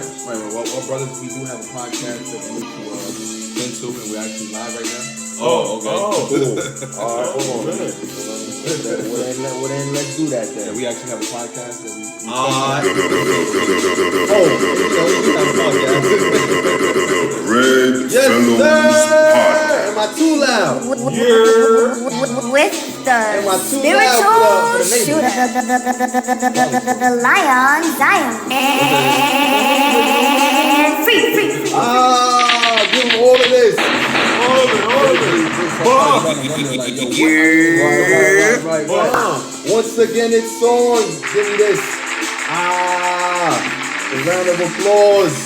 Right. Well, brothers, we do have a podcast that we need to listen to, and we're actually live right now. Oh, okay. Cool. All right, hold on. Well, then let's do that then. Yeah, we actually have a podcast that we Red yes, Fellows sir! Am I too loud? With the spiritual shooter, the lion, Zion, and free. Give him all of this. Right. Once again, it's on. Give me this. A round of applause.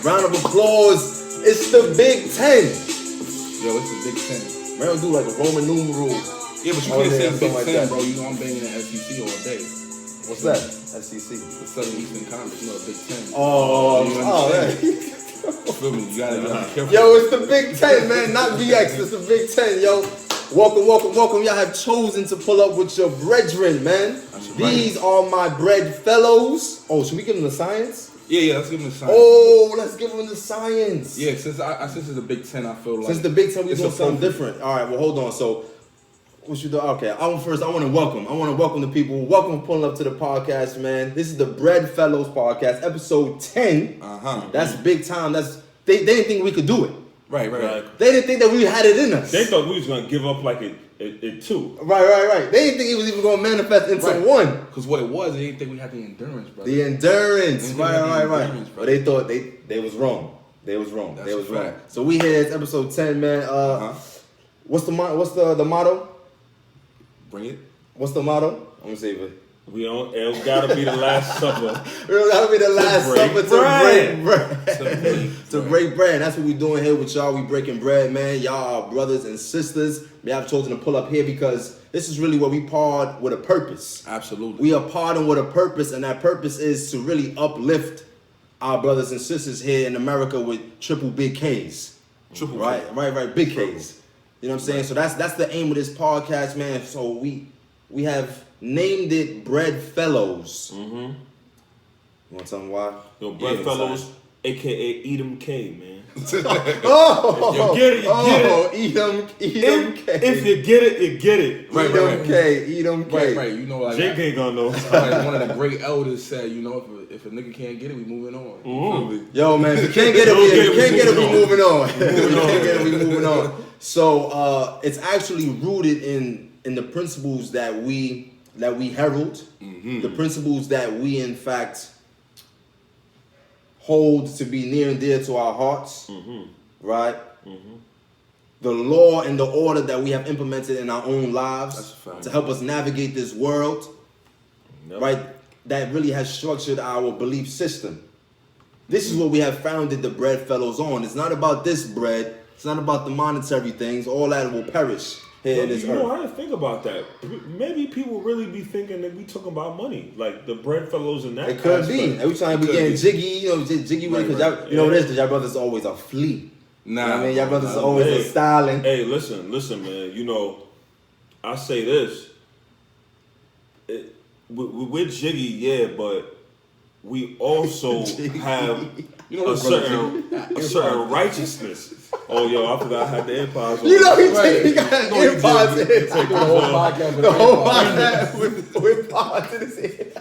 Round of applause. It's the Big Ten. Yo, it's the Big Ten. Man, I'll do like a Roman numeral. Yeah, but you can't say Big like Ten, that. bro. You know I'm banging the SEC all day. What's that? SEC. The Southern Eastern Conference, you know, the Big Ten. Yeah. Feel me? You gotta be careful. Yo, it's the Big Ten, man, not VX. It's the Big Ten, yo. Welcome. Y'all have chosen to pull up with your brethren, man. These are my bread fellows. Oh, should we give them the science? Yeah, let's give them the science. Oh, let's give them the science. Yeah, since it's the Big Ten, I feel like Since the Big Ten, we're doing something appropriate. different. All right, well, hold on. So, what you do? Okay, I want to welcome the people. Welcome for pulling up to the podcast, man. This is the Bread Fellows podcast, episode 10. That's big time. They didn't think we could do it. Right. They didn't think that we had it in us. They thought we was gonna give up like it two. Right. They didn't think it was even gonna manifest into one. Because what it was, they didn't think we had the endurance, brother. The endurance. Right. Endurance, But they thought they was wrong. They was wrong. Fact. So we here. It's episode 10, man. What's the motto? Bring it. What's the motto? I'm gonna save it. It gotta be the Last Supper. It gotta be the Last Supper to break bread. To break bread. That's what we doing here with y'all. We breaking bread, man. Y'all are brothers and sisters. We have chosen to pull up here because this is really what we part with a purpose. Absolutely. We are parting with a purpose, and that purpose is to really uplift our brothers and sisters here in America with triple big K's. Right, big K's. You know what I'm saying? So that's the aim of this podcast, man. So we have named it Bread Fellows. Mm-hmm. You want to tell them why? Yo, Bread Fellows, aka Eat 'em K, man. You get it. Eat 'em K. If you get it, you get it. Eat 'em K. Right. You know, like Jake ain't gonna know. like one of the great elders said, you know, if a nigga can't get it, we moving on. Mm-hmm. Yo, man, if you can't get it, we moving on. We moving on. So it's actually rooted in the principles that we herald, the principles that we in fact hold to be near and dear to our hearts, right? The law and the order that we have implemented in our own lives to help us navigate this world, right? That really has structured our belief system. This is what we have founded the Bread Fellows on. It's not about this bread. It's not about the monetary things. All that will perish here in this earth. I didn't think about that. Maybe people really be thinking that we talking about money, like the Bread Fellows and that. It could be. Every time we getting jiggy, jiggy with it, because y'all this, because y'all brothers always are flea. Nah, you know what I mean, y'all brothers are always are styling. Hey, listen, man. You know, I say this. We're jiggy, yeah, but we also have a certain righteousness. Oh, yo, I forgot I had the AirPods on. You know he got AirPods in his ear. The whole podcast with pods in his ear.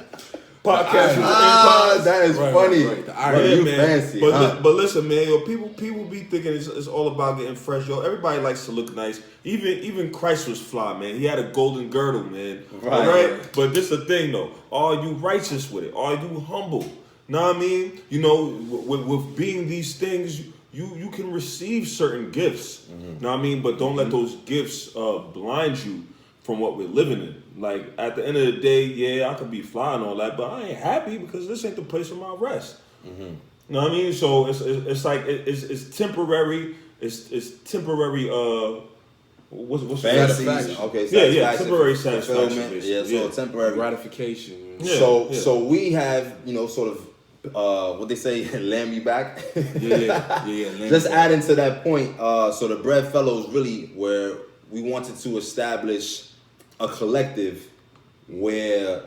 Podcast with that is funny. Right. The irony, yeah, you man. fancy. But listen, man, yo, people be thinking it's all about getting fresh. Yo, everybody likes to look nice. Even Christ was fly, man. He had a golden girdle, man. Right? But this is the thing, though. Are you righteous with it? Are you humble? Know what I mean? You know, with being these things, you can receive certain gifts. Know what I mean? But don't let those gifts blind you from what we're living in. Like, at the end of the day, yeah, I could be fly and all that, but I ain't happy because this ain't the place of my rest. You know what I mean? So it's like it's temporary. It's temporary. What's fancy? Okay, yeah, temporary satisfaction. Yeah, so temporary gratification. Yeah. So we have, sort of what they say, land me back. Yeah. Just adding to that point, so the Bread Fellows really where we wanted to establish a collective where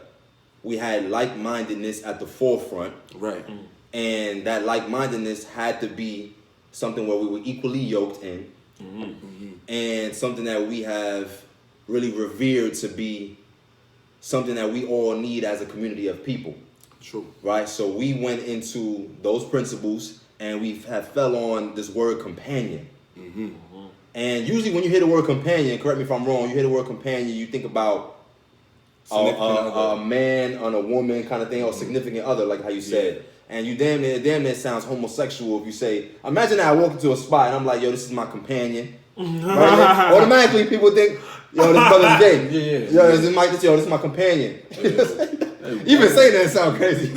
we had like-mindedness at the forefront. Right. And that like-mindedness had to be something where we were equally yoked in. And something that we have really revered to be something that we all need as a community of people. True. Right? So we went into those principles and we have fell on this word companion. And usually when you hear the word companion, correct me if I'm wrong, you hear the word companion, you think about a man on a woman kind of thing, or significant other, like how you said. And you damn near sounds homosexual if you say, imagine that I walk into a spot and I'm like, yo, this is my companion. Right? Automatically people think, yo, this brother's gay. Yo, this is my companion. Even saying that sound crazy.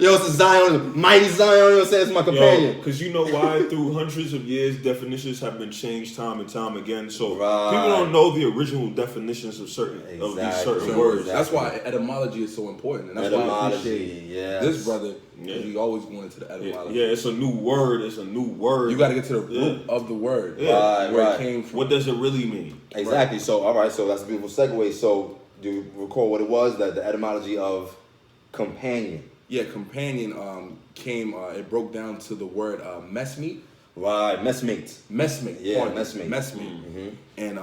Yo, it's a Zion, mighty Zion, you know what I'm saying? It's my companion. Because you know why? Through hundreds of years, definitions have been changed time and time again. So people don't know the original definitions of certain of these certain words. That's why etymology is so important. And that's why I appreciate this brother. He always going into the etymology. Yeah, it's a new word. It's a new word. You got to get to the root of the word. Where it came from. What does it really mean? Exactly. So, all right. So that's a beautiful segue. So, do you recall what it was? That the etymology of companion. Yeah, companion came. It broke down to the word messmate. Right, messmate. Messmate. Yeah, pardon. messmate. Messmate. And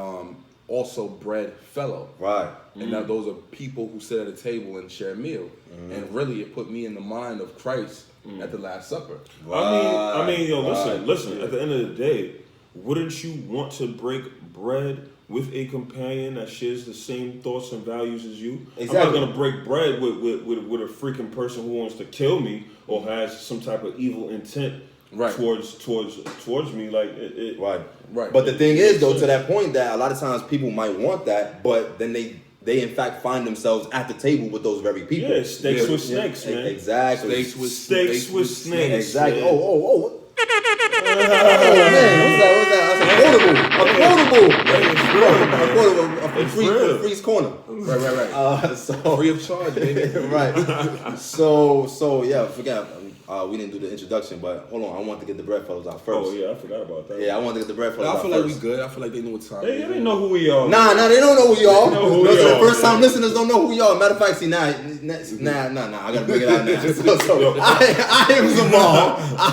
also bread fellow. Right. And now those are people who sit at a table and share a meal. And really, it put me in the mind of Christ at the Last Supper. I mean, yo, listen. At the end of the day, wouldn't you want to break bread with a companion that shares the same thoughts and values as you? Exactly. I'm not gonna break bread with a freaking person who wants to kill me or has some type of evil intent towards me. Like it. Right. But the thing is, though, to that point, that a lot of times people might want that, but then they in fact find themselves at the table with those very people. Yeah, steaks with snakes, man. Exactly. Steaks with snakes. Exactly. Man. Oh man, what's that? A quotable. A freeze corner. Right. So Free of charge, baby. Right. So yeah, I forgot. We didn't do the introduction, but hold on. I want to get the bread fellows out first. Oh yeah, I forgot about that. Yeah, I want to get the bread fellows out I feel first. like we good. I feel like they know what time. They know who we are. Nah, they don't know who you are. The first time listeners don't know who you are. Matter of fact, see, nah. I gotta bring it out now. So I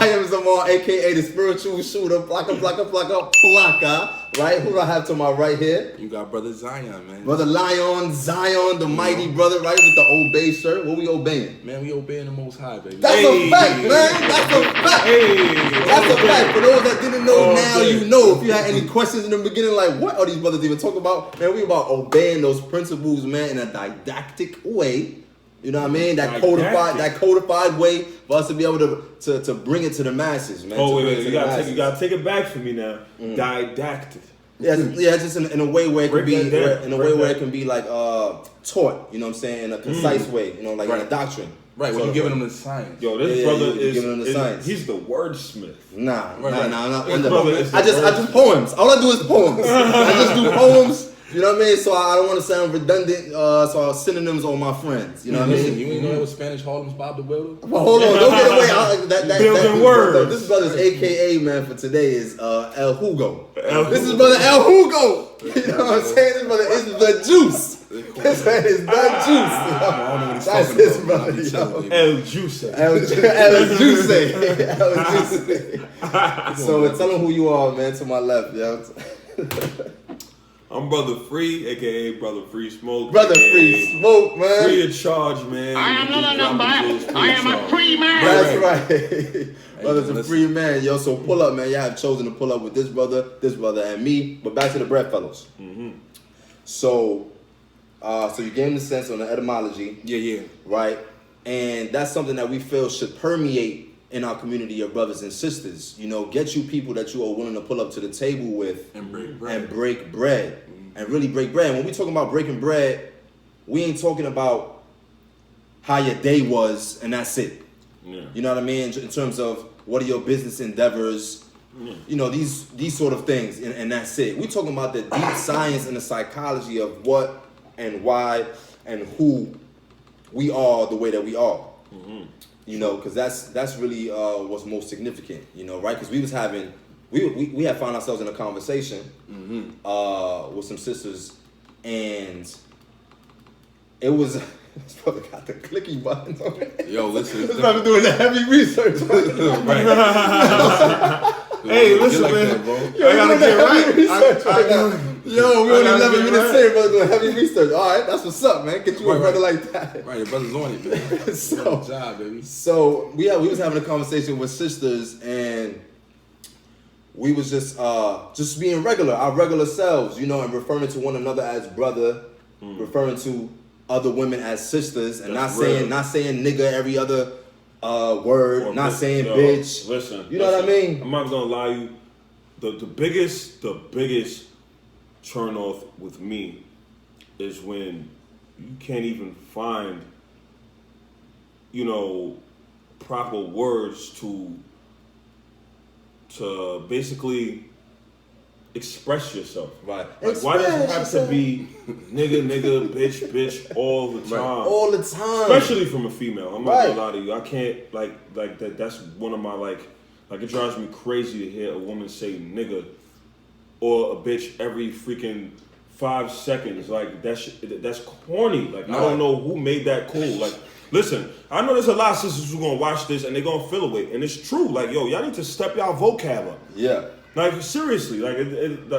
am Zamar, aka the spiritual shooter, plaka. Right? Who do I have to my right here? You got brother Zion, man. Brother Zion, the mighty brother, right? With the obey shirt. What we obeying? Man, we obeying the Most High, baby. That's a fact, man. That's a fact. That's a fact. For those that didn't know, now you know. If you had any questions in the beginning, like what are these brothers even talking about? Man, we about obeying those principles, man, in a didactic way. You know what I mean? That codified way for us to be able to bring it to the masses, man. Oh wait, you gotta take it back for me now. Didactic. Yeah, just in a way where it can be where it can be like taught. You know what I'm saying? In a concise way. You know, like in a doctrine. Right, when you're giving them the science. Yo, this brother is giving them the science. He's the wordsmith. Nah. I just poems. All I do is poems. I just do poems. You know what I mean? So I don't want to sound redundant. So I'll synonyms on my friends. You know what I mean? You ain't know that was Spanish Harlem's Bob the Builder? Well, hold on, don't get away. Building words. This brother's AKA, man, for today is El Hugo. This is brother El Hugo. You know what I'm saying? This brother is the juice. This man is the juice. That's his brother. El Juice. El Juice. So tell him who you are, man, to my left, yo. I'm Brother Free, aka Brother Free Smoke. Brother Free Smoke, man. Free of charge, man. I am not a number. I am a free man. That's right. Brother's a free man, yo. So pull up, man. Y'all have chosen to pull up with this brother, and me. But back to the bread fellows. So you gave him the sense on the etymology. Yeah. Right? And that's something that we feel should permeate in our community of brothers and sisters. You know, get you people that you are willing to pull up to the table with and break bread. And really break bread. When we talking about breaking bread, we ain't talking about how your day was and that's it. Yeah. You know what I mean? In terms of what are your business endeavors, you know, these sort of things, and that's it. We talking about the deep science and the psychology of what and why and who we are the way that we are. You know, because that's really what's most significant. You know, right? Because we had found ourselves in a conversation with some sisters, and it was. This brother got the clicky buttons on it. Yo, listen. This brother doing the heavy research. Hey, listen, like man. that, bro. Yo, I gotta get right. Yo, we only 11 minutes in, brother, doing heavy research. All right, that's what's up, man. Get you a brother like that. Right, your brother's on it, man. So, good job, baby. So we was having a conversation with sisters, and we was just being regular, our regular selves, you know, and referring to one another as brother, referring to other women as sisters, and not saying nigga every other word, or not saying bitch. Listen, you know what I mean? I'm not gonna lie to you. The biggest turn off with me is when you can't even find, you know, proper words to basically express yourself. Right. Like, why does it have to be nigga, bitch all the time? Right. All the time. Especially from a female. I'm not gonna lie to you. I can't like that. That's one of my like it drives me crazy to hear a woman say nigga or a bitch every freaking 5 seconds. Like that's corny. Like I don't know who made that cool. Like listen, I know there's a lot of sisters who gonna watch this and they gonna feel away, and it's true. Like yo, y'all need to step y'all vocab up. Yeah. Like seriously, like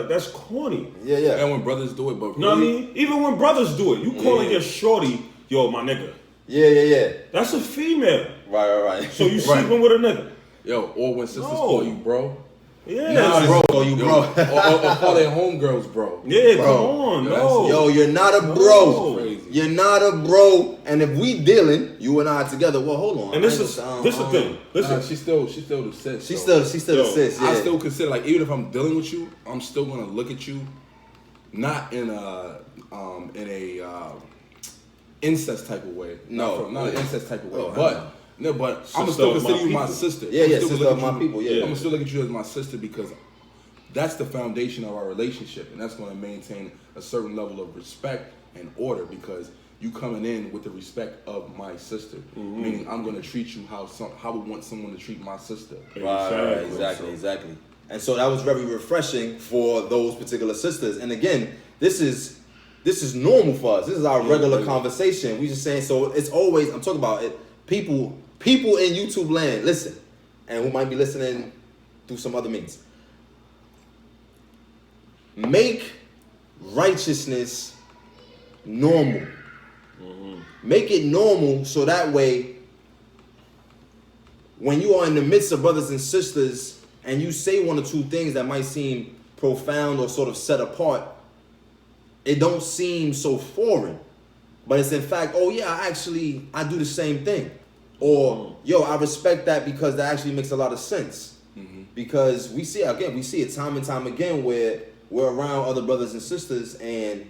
that's corny. Yeah, yeah. And when brothers do it, but really, you know what I mean? Even when brothers do it, you calling your shorty, yo, my nigga. Yeah. That's a female. Right. So you sleeping with a nigga. Yo, or when sisters call you bro. Yeah. Nah, bro. Call you bro. or call their homegirls bro. Yeah, bro. come on, no. Yo, you're not a bro. No. You're not a bro. And if we dealing, you and I together, well, hold on. And this is the thing. Listen, she's still the sis. She's still the sis. Yeah. I still consider, like, even if I'm dealing with you, I'm still gonna look at you, not in a incest type of way. No, not an incest type of way. Oh, but I'm gonna still consider you my sister. Yeah, sister of my people. Yeah, I'm gonna still look at you as my sister because that's the foundation of our relationship, and that's gonna maintain a certain level of respect and order because you coming in with the respect of my sister, meaning I'm gonna treat you how I would want someone to treat my sister. Right, exactly. And so that was very refreshing for those particular sisters. And again, this is normal for us. This is our regular conversation. We just saying, so it's always, I'm talking about it. People in YouTube land, listen, and who might be listening through some other means. Make righteousness normal. Make it normal so that way when you are in the midst of brothers and sisters and you say one or two things that might seem profound or sort of set apart, it don't seem so foreign. But it's in fact, oh yeah, I do the same thing. Or, yo, I respect that because that actually makes a lot of sense. Because we see it time and time again where we're around other brothers and sisters and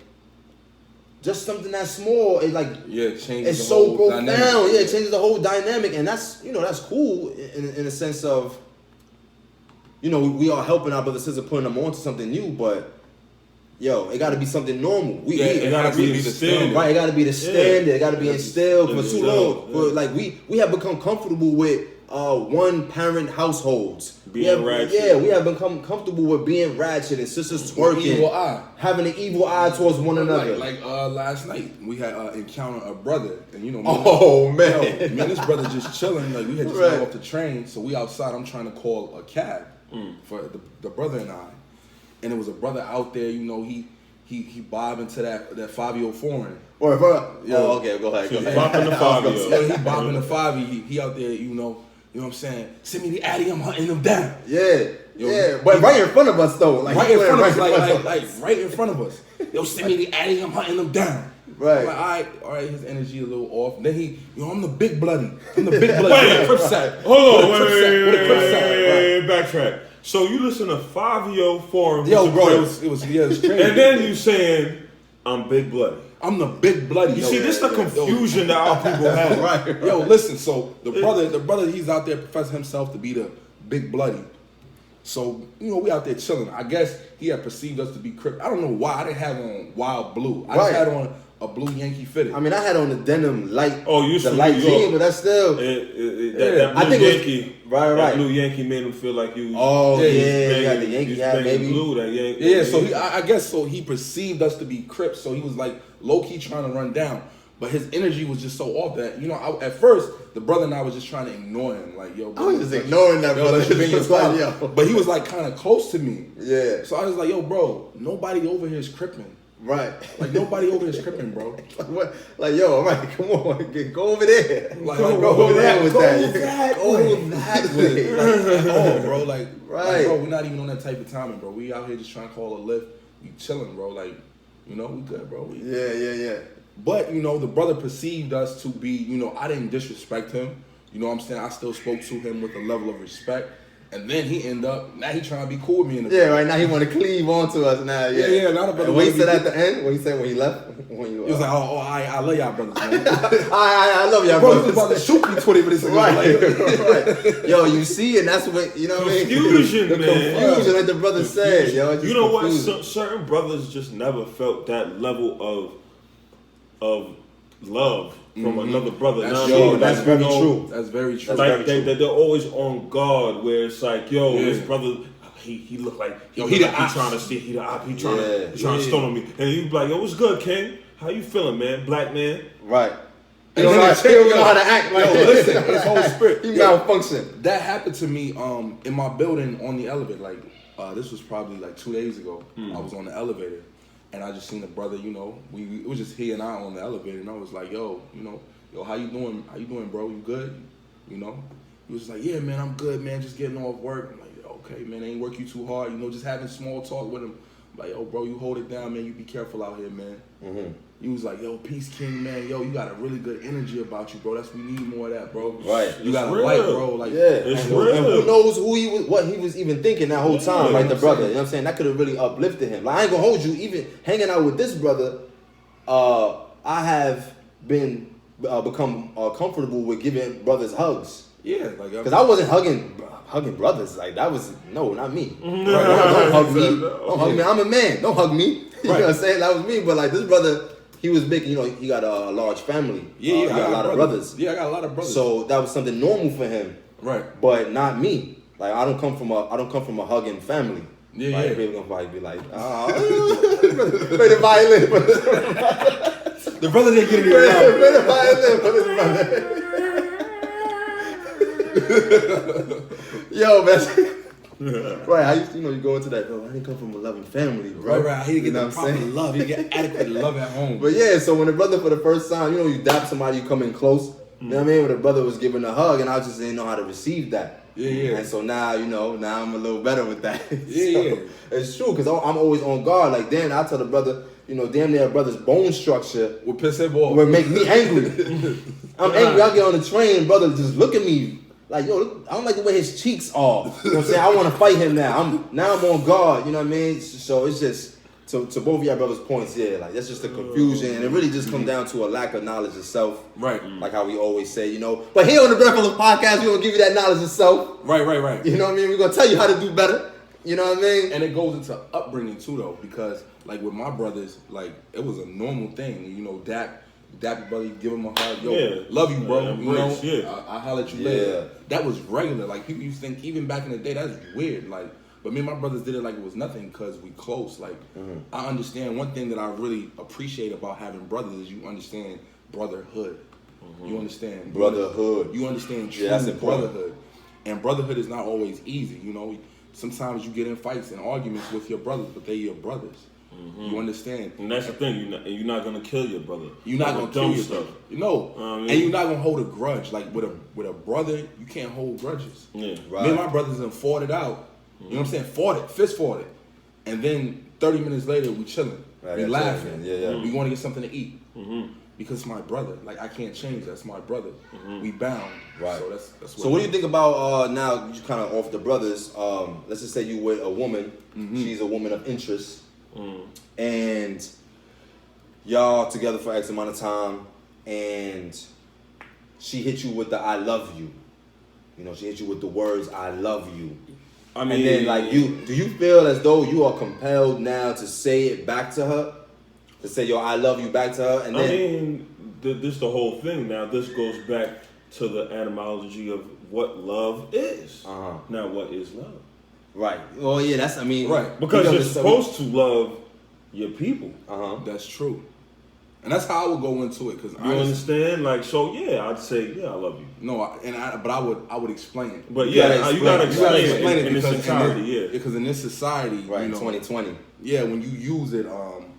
just something that small, it like changes it's the whole so profound. dynamic. It changes the whole dynamic, and that's cool in a sense of, we are helping our brothers and sisters, putting them onto something new, but yo, it got to be something normal. It got to be the standard. Right, it got to be the standard. It got to be instilled for too long. But like we have become comfortable with one parent households. Being ratchet. We have become comfortable with being ratchet and sisters twerking, evil eye. having an evil eye towards one another. Like last night we had encountered a brother, and man, this brother just chilling. Like we had just got off the train, so we outside. I'm trying to call a cab for the brother and I. And it was a brother out there, he bobbing to that 5-year foreign. Okay, go ahead. He bopping the 5-year. He bopping the 5-year. He out there, you know what I'm saying? Send me the Addy, I'm hunting them down. But right in front of us though. Like, right in front of us, like right in front of us. Yo, send me the Addy, I'm hunting them down. Right. I'm like, all right, his energy a little off. Then I'm the big bloody. I'm the big bloody. Hold on, wait, backtrack. So you listen to 5-year forum. Yo, bro, it was crazy. And then you saying, I'm big bloody. I'm the big bloody. You see, this is the confusion that our people have. Right. Yo, listen, so the brother, he's out there professing himself to be the big bloody. So, we out there chilling. I guess he had perceived us to be crip. I don't know why. I didn't have on wild blue. I just had on a blue Yankee fitted. I mean, I had on the denim light. Oh, you the light jean, but that's still. That blue Yankee. Right. That blue Yankee made him feel like you. Oh yeah, you got the Yankee hat, baby. Blue, that Yankee. Yeah, so I guess so. He perceived us to be Crips, so he was like low key trying to run down. But his energy was just so off that, you know, at first, the brother and I was just trying to ignore him. Like, yo, bro. I was just ignoring that brother. But he was like kind of close to me. Yeah. So I was like, yo, bro, nobody over here is cripping. Right. Like, nobody over here is cripping, bro. Like, what? Like, yo, all right, come on, go over there. Like, go over there with that. Go that way. Like, oh, bro, like, right. bro, we're not even on that type of timing, bro. We out here just trying to call a lift. We chilling, bro. Like, you know, we good, bro. Yeah. But, you know, the brother perceived us to be, you know, I didn't disrespect him. You know what I'm saying? I still spoke to him with a level of respect. And then he now he trying to be cool with me in the right now he want to cleave onto us now. Yeah, now the brother. What he said at the end, what he said when he left? He was like, I love y'all brothers, man. I love y'all bro, brothers. He was about to shoot me 20 minutes ago. Right. Yo, you see, and that's what, you know what I mean? Confusion, man. Confusion, like the brother said, yo. You know what? Certain brothers just never felt that level of love from another brother. That's very true. That's very true. Like they're always on guard, where it's like, yo, this brother, he look like he trying to see, he trying to stone on me, and you be like, yo, what's good, King? How you feeling, man? Black man, right? You don't know how to act like that. Listen, his whole spirit. He malfunction. That happened to me in my building on the elevator. Like this was probably like 2 days ago. I was on the elevator. And I just seen the brother, you know, it was just he and I on the elevator, and I was like, yo, how you doing? How you doing, bro? You good? You know? He was just like, yeah, man, I'm good, man, just getting off work. I'm like, okay, man, ain't work you too hard, you know, just having small talk with him. I'm like, yo, bro, you hold it down, man, you be careful out here, man. Mm-hmm. He was like, yo, peace king, man, yo, you got a really good energy about you, bro. We need more of that, bro. Right. You got a light, bro. Like, it's real. And who knows what he was even thinking that whole time, like the brother. You know what I'm saying? That could have really uplifted him. Like, I ain't gonna hold you, even hanging out with this brother, I have been become comfortable with giving brothers hugs. Yeah, like, because I wasn't hugging brothers. Like, that was not me. Right? Don't hug me. Don't hug me. I'm a man. Don't hug me. You know what I'm saying? That was me. But like this brother, he was big. You know, he got a large family. He got a lot of brothers. Yeah, I got a lot of brothers. So that was something normal for him. Right. But not me. Like, I don't come from a hugging family. Yeah, like, yeah. People gonna probably be like, play the violin. The brother didn't get it play the violin for this brother. Yo, man. Right, I used to, you go into that, bro. I didn't come from a loving family, bro. Right. He didn't get the proper love. He didn't get adequate love at home. But yeah, so when the brother for the first time, you dap somebody, you come in close. You know what I mean? When the brother was giving a hug, and I just didn't know how to receive that. Yeah. And so now, now I'm a little better with that. Yeah. It's true, because I'm always on guard. Like, damn, I tell the brother, damn near a brother's bone structure will piss him off. Will make me angry. I'm angry. I get on the train, brother just look at me like, yo, I don't like the way his cheeks are. You know what I'm saying? I want to fight him now. I'm on guard. You know what I mean? So it's just to both of y'all brothers' points. Yeah, like that's just a confusion, and it really just comes down to a lack of knowledge of self. Right. Like how we always say, But here on the Breakfast Podcast, we gonna give you that knowledge of self. Right. You know what I mean? We're gonna tell you how to do better. You know what I mean? And it goes into upbringing too, though, because like with my brothers, like it was a normal thing. Dap brother, give him a hug, love you, bro. I holler at you later. That was regular. Like people used to think, even back in the day, that's weird. Like, but me and my brothers did it like it was nothing because we close. Like, I understand one thing that I really appreciate about having brothers is you understand brotherhood. You understand brotherhood. You understand true brotherhood, and brotherhood is not always easy. Sometimes you get in fights and arguments with your brothers, but they're your brothers. You understand? And that's the thing. You're not gonna kill your brother. You're not gonna kill your brother. And you're not gonna hold a grudge. Like with a brother, you can't hold grudges. Yeah, right. Me and my brothers done fought it out. You know what I'm saying? Fist fought it, and then 30 minutes later we chilling, we laughing. We want to get something to eat because it's my brother. Like I can't change. That's my brother. We bound. Right. So that's. So what do you think about now? You kind of off the brothers. Let's just say you with a woman. She's a woman of interest. And y'all together for X amount of time, and she hit you with the "I love you." She hit you with the words "I love you." I mean, and then like do you feel as though you are compelled now to say it back to her, to say "Yo, I love you" back to her? And then this the whole thing. Now this goes back to the etymology of what love is. Now, what is love? Right. Well, yeah, right. Because you're supposed to love your people. That's true. And that's how I would go into it. Cause you understand? Like, so yeah, I'd say, yeah, I love you. No, but I would explain it. But yeah, you gotta explain it in this entirety, yeah. Because in this society, right, you know, 2020. Yeah, when you use it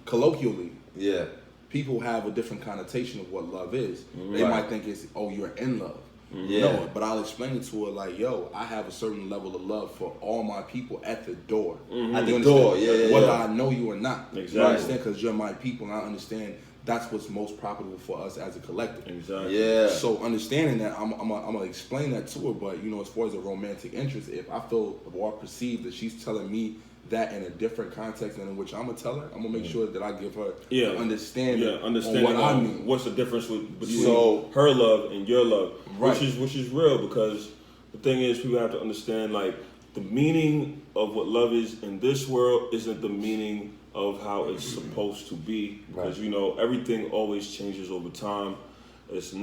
colloquially, yeah, people have a different connotation of what love is. They Right. might think it's, oh, you're in love. Yeah. No, but I'll explain it to her like, yo, I have a certain level of love for all my people at the door. At You the door, understand? yeah. Whether I know you or not. Exactly. You understand? Because you're my people, and I understand that's what's most profitable for us as a collective. Exactly. Yeah. So understanding that, I'm gonna explain that to her. But you know, as far as a romantic interest, if I feel or perceive that she's telling me that in a different context than in which I'm gonna tell her, I'm gonna make sure that I give her the understanding on what I mean. What's the difference between her love and your love, right. which is real, because the thing is, people have to understand, like, the meaning of what love is in this world isn't the meaning of how it's supposed to be, because you know everything always changes over time. It's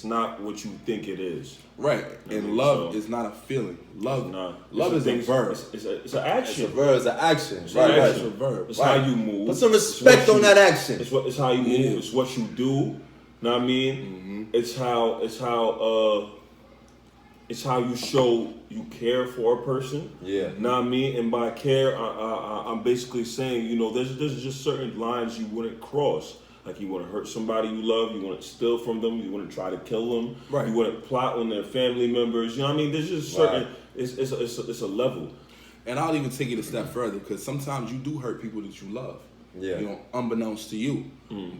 not what you think it is. Right, and love is not a feeling. Love is a verb. It's an action. It's a verb. It's an action. It's Right. an action. It's a verb. It's how you move. Put some respect on that action. It's how you move. It's what you do. Know what I mean? It's how you show you care for a person. Yeah. Know what I mean? And by care, I'm basically saying, you know, there's just certain lines you wouldn't cross. Like, you want to hurt somebody you love, you want to steal from them, you want to try to kill them, right. You want to plot on their family members. You know what I mean? There's just certain. It's a level. And I'll even take it a step further, because sometimes you do hurt people that you love. Yeah. You know, unbeknownst to you.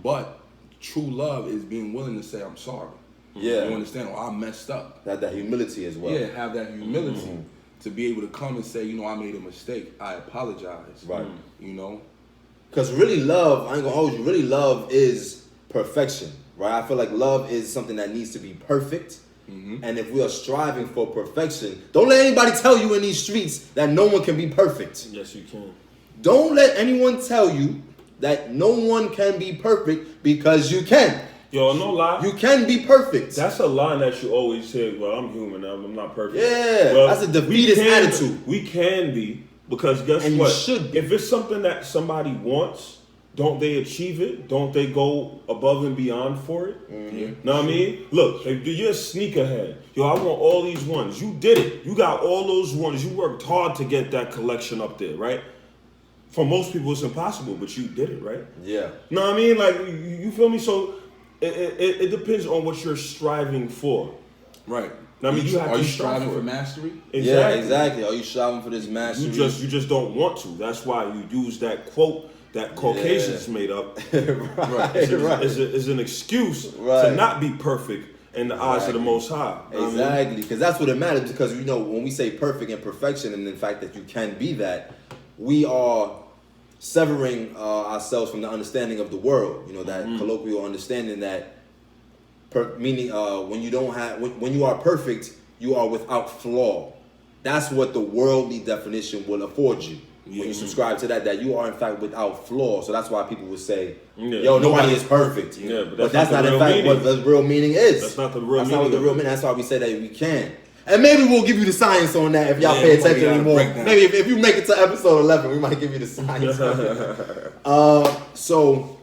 But true love is being willing to say, I'm sorry. Yeah. You understand? Or I messed up. That humility as well. Yeah, have that humility to be able to come and say, you know, I made a mistake. I apologize. Right. You know? Because really love, I ain't gonna hold you, really love is perfection, right? I feel like love is something that needs to be perfect. And if we are striving for perfection, don't let anybody tell you in these streets that no one can be perfect. Yes, you can. Don't let anyone tell you that no one can be perfect, because you can. Yo, no lie. You can be perfect. That's a line that you always say, well, I'm human, I'm not perfect. Yeah, well, that's a defeatist attitude. We can be, because guess And what? you should be. If it's something that somebody wants, don't they achieve it? Don't they go above and beyond for it? Know what I mean? Look, if you're a sneakerhead, yo, I want all these ones. You did it. You got all those ones. You worked hard to get that collection up there, right? For most people, it's impossible, but you did it, right? Yeah. Know what I mean? Like, you feel me? So it depends on what you're striving for. Right. I mean, you have are to you strive striving for for it. mastery? Exactly. Yeah, exactly. Are you striving for this mastery? You just don't want to. That's why you use that quote that Caucasians made up. right. It's an excuse to not be perfect in the eyes of the Most High. Exactly, because that's what it matters. Because, you know, when we say perfect and perfection, and the fact that you can be that, we are severing ourselves from the understanding of the world. You know, that colloquial understanding that, meaning when you are perfect, you are without flaw. That's what the worldly definition will afford you. When you subscribe to that you are in fact without flaw. So that's why people would say, yo, nobody is perfect. Yeah, but that's not in fact what the real meaning is. That's not the real meaning. That's not what the real meaning. That's why we say that we can. And maybe we'll give you the science on that if y'all pay attention anymore. Maybe if you make it to episode 11, we might give you the science. So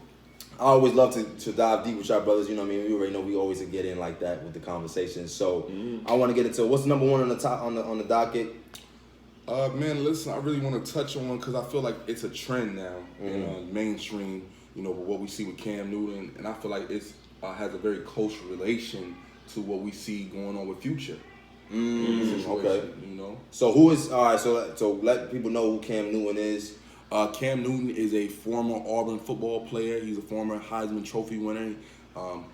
I always love to dive deep with y'all brothers. You know what I mean? We already know we always get in like that with the conversation. So I want to get into what's number one on the top on the docket. Man, listen, I really want to touch on, because I feel like it's a trend now in mainstream, you know, what we see with Cam Newton, and I feel like it's has a very close relation to what we see going on with Future. Okay. You know? So who is, all right, so let people know who Cam Newton is. Cam Newton is a former Auburn football player. He's a former Heisman Trophy winner.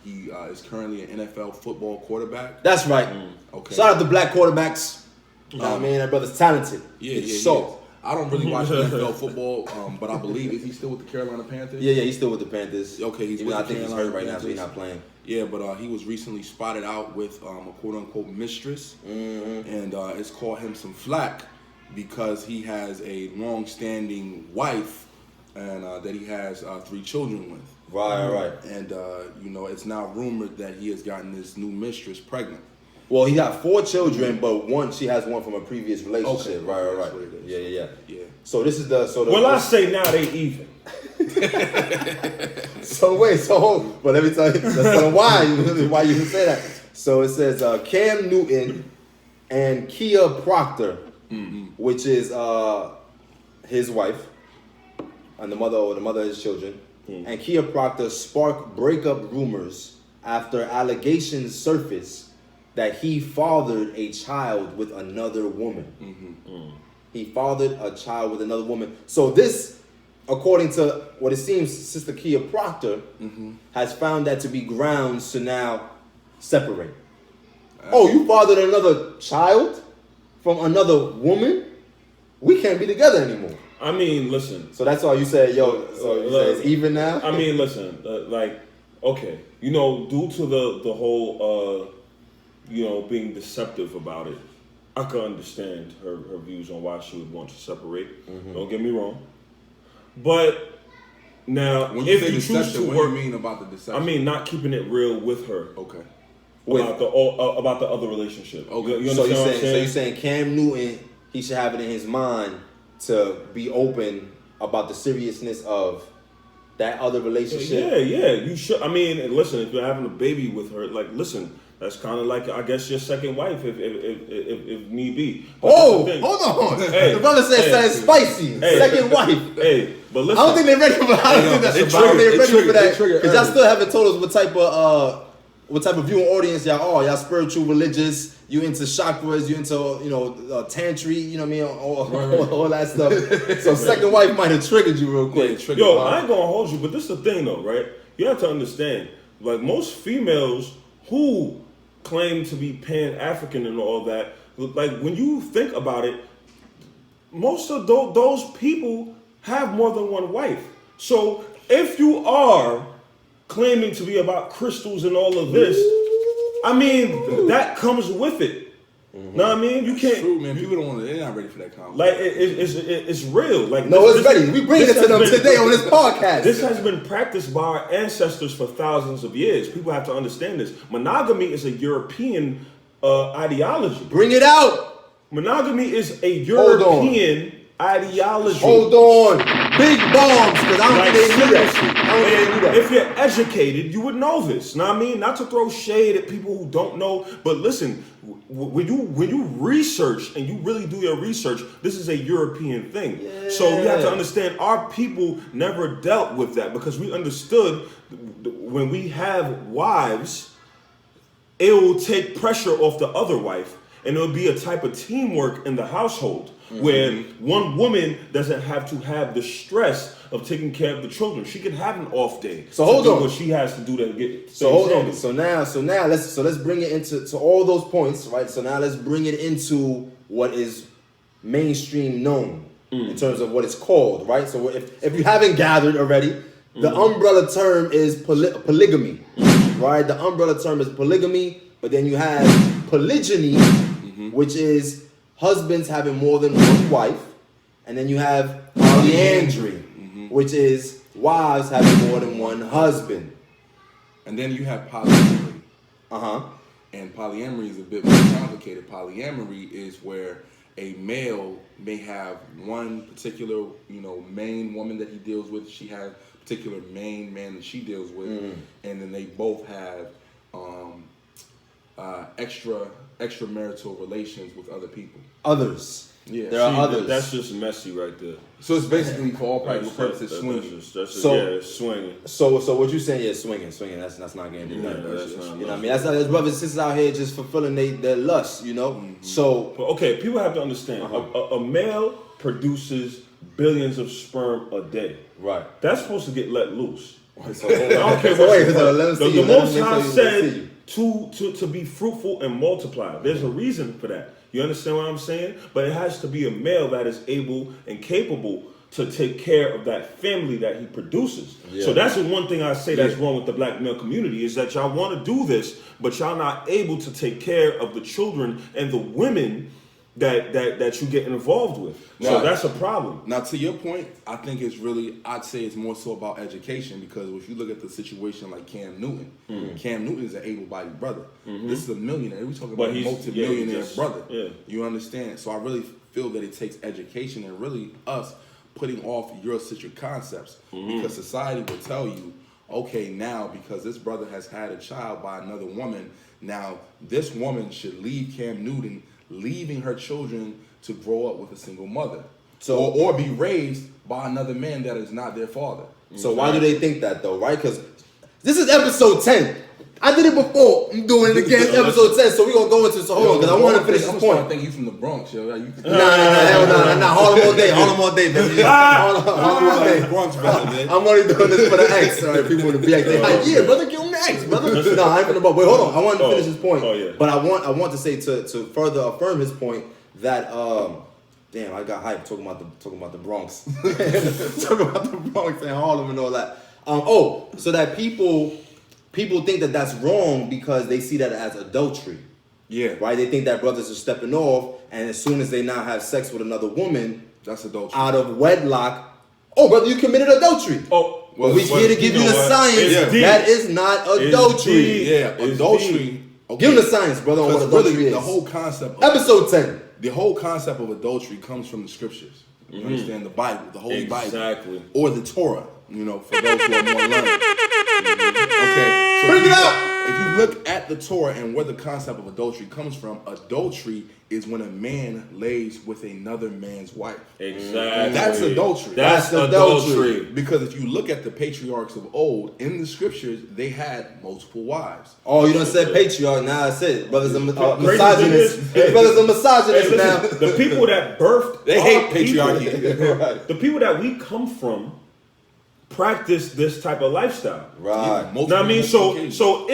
He is currently an NFL football quarterback. That's right. Okay. Shout out to black quarterbacks. You know what I mean? That brother's talented. Yeah. So I don't really watch NFL football, but I believe, is he still with the Carolina Panthers? Yeah, he's still with the Panthers. Okay, he's with I the think he's hurt right now, Panthers. so he's not playing. Yeah, but he was recently spotted out with a quote-unquote mistress, and it's caught him some flack because he has a long-standing wife and that he has 3 children with. Right. And, you know, it's now rumored that he has gotten this new mistress pregnant. Well, he got 4 children, but she has one from a previous relationship. Okay. Right. That's what it is. Yeah. So this is the Well, I say now they even. But let me tell you, that's why you say that. So it says Cam Newton and Kia Proctor, which is his wife and the mother of his children, and Kia Proctor sparked breakup rumors after allegations surfaced that he fathered a child with another woman. He fathered a child with another woman. So this, according to what it seems, Sister Kia Proctor has found that to be grounds to now separate. Oh, you fathered another child from another woman? We can't be together anymore. I mean, listen. So that's all you said, yo. So you say it's even now? I mean, listen. Okay, due to the whole, being deceptive about it, I can understand her views on why she would want to separate. Don't get me wrong. But now, when you if say you deception, choose to what work, do you mean about the deception? I mean, not keeping it real with her. Okay. About the other relationship. Okay. You So understand what I'm saying? you're saying Cam Newton, he should have it in his mind to be open about the seriousness of that other relationship? Yeah, you should. I mean, listen, if you're having a baby with her, listen, that's kind of like, I guess, your second wife, if need be. But hold on. Hey, the brother said something spicy. Second wife. Hey, but listen. I don't think they're ready for that. I don't think they're ready for that. Because y'all still haven't told us what type of viewing audience y'all are. Y'all spiritual, religious, you into chakras, you into tantry, you know what I mean, all that stuff. So second wife might have triggered you real quick. Yo, I ain't gonna hold you, but this is the thing though, right? You have to understand, like most females who claim to be Pan-African and all that, like when you think about it, most of those people have more than one wife. So if you are claiming to be about crystals and all of this, I mean, that comes with it. Know what I mean? You can't. True, man. People don't want to. They're not ready for that conversation. Like it's real. Like it's ready. We bring it to them today on this podcast. This has been practiced by our ancestors for thousands of years. People have to understand this. Monogamy is a European ideology. Bring it out. Monogamy is a European ideology. Hold on. Big bombs, because I don't think they knew that. If you're educated, you would know this. Know what I mean? Not to throw shade at people who don't know, but listen, when you research and you really do your research, this is a European thing. Yeah. So you have to understand our people never dealt with that because we understood when we have wives, it will take pressure off the other wife and it'll be a type of teamwork in the household. Where one woman doesn't have to have the stress of taking care of the children. She can have an off day. So hold on. What she has to do to get. So hold on. So now let's bring it into all those points, right? So now let's bring it into what is mainstream known in terms of what it's called, right? So if you haven't gathered already, the umbrella term is polygamy, right? The umbrella term is polygamy, but then you have polygyny, which is husbands having more than one wife, and then you have polyandry, which is wives having more than one husband. And then you have polyamory. And polyamory is a bit more complicated. Polyamory is where a male may have one particular, main woman that he deals with. She has a particular main man that she deals with, and then they both have extramarital relations with other people. Others. Yeah. There are others. That's just messy right there. So it's basically for all practical purposes swinging. Swinging. So what you saying? Yeah, swinging. That's not getting it done. That's not. You know what I mean? That's not. There's brothers and sisters out here just fulfilling their lust. So. But okay, people have to understand. A male produces billions of sperm a day. Right. That's supposed to get let loose. So, I don't care what the Most High said to be fruitful and multiply. There's a reason for that. You understand what I'm saying? But it has to be a male that is able and capable to take care of that family that he produces. Yeah. So that's the one thing I say that's wrong with the black male community is that y'all want to do this, but y'all not able to take care of the children and the women that you get involved with. So that's a problem. Now, to your point, I think I'd say it's more so about education because if you look at the situation like Cam Newton, Cam Newton is an able-bodied brother. This is a millionaire. We're talking about a multi-millionaire brother. Yeah. You understand? So I really feel that it takes education and really us putting off Eurocentric concepts because society will tell you, okay, now because this brother has had a child by another woman, now this woman should leave Cam Newton, leaving her children to grow up with a single mother, or be raised by another man that is not their father. So why do they think that though, right? Because this is episode 10. I did it before. I'm doing it again. It's episode 10. So we're going to go into it. So hold on, because I want to finish this point. I think you from the Bronx, yo. Nah. Harlem all day, baby. Harlem all day. Bronx, brother, man. I'm only doing this for the X. All right, people in the BX. They like, yeah, brother, give him the X, brother. No, I ain't for the ball. Wait, hold on. I wanted to finish his point. Oh, yeah. But I want to say to further affirm his point that damn, I got hyped talking about the Bronx. Talking about the Bronx and Harlem and all that. So that people think that that's wrong because they see that as adultery. Yeah. Right? They think that brothers are stepping off, and as soon as they now have sex with another woman, that's adultery. Out of wedlock, oh, brother, you committed adultery. Oh, well, we're here to give you the science. That is not adultery. Yeah, adultery. Okay. Give them the science, brother, on what adultery is. The whole concept. Episode 10. The whole concept of adultery comes from the scriptures. You understand? The Bible, the Holy Bible. Or the Torah, for those who are more learned. Okay, so bring it out. If you look at the Torah and where the concept of adultery comes from, adultery is when a man lays with another man's wife. Exactly. That's adultery. That's adultery. Because if you look at the patriarchs of old, in the scriptures, they had multiple wives. Oh, you done said patriarch, now I said it. Brothers are misogynist. Brothers are misogynist now. The people that birthed they hate patriarchy. Right. The people that we come from practice this type of lifestyle. Right. You know what I mean? So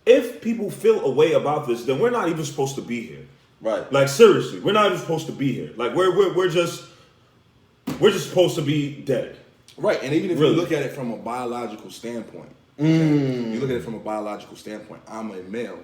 if people feel a way about this, then we're not even supposed to be here. Right. Like seriously, we're not even supposed to be here. Like we're just supposed to be dead. Right. And even if you look at it from a biological standpoint, you look at it from a biological standpoint. I'm a male.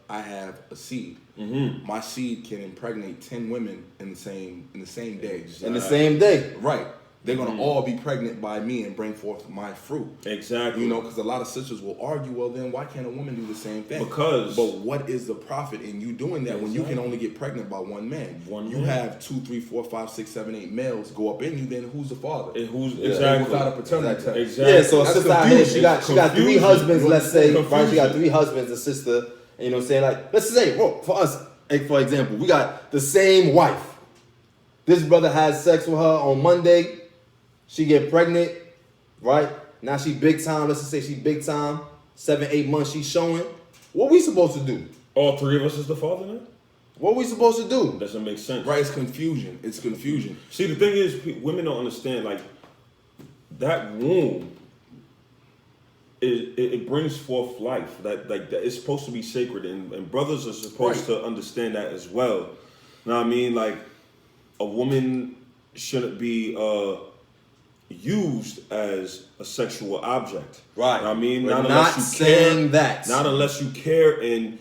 I have a seed. My seed can impregnate 10 women in the same day. Exactly. In the same day. Right. They're going to all be pregnant by me and bring forth my fruit. Exactly. Because a lot of sisters will argue, well, then why can't a woman do the same thing? But what is the profit in you doing that when you can only get pregnant by one man? You have 2, 3, 4, 5, 6, 7, 8 males go up in you, then who's the father? Exactly. Without a paternity test. Exactly. Yeah, so a sister out here, she got 3 husbands, let's say. Right? She got 3 husbands, a sister. You know what I'm saying? Like, let's say, for us, for example, we got the same wife. This brother has sex with her on Monday. She get pregnant, right? Now she big time. Let's just say she big time. 7, 8 months she's showing. What we supposed to do? All 3 of us is the father now? What we supposed to do? Doesn't make sense. Right, it's confusion. See, the thing is, women don't understand, like, that womb, it brings forth life. That it's supposed to be sacred, and brothers are supposed to understand that as well. You know what I mean? Like, a woman shouldn't be used as a sexual object. Right. You know what I mean? We're not saying that. Not unless you care and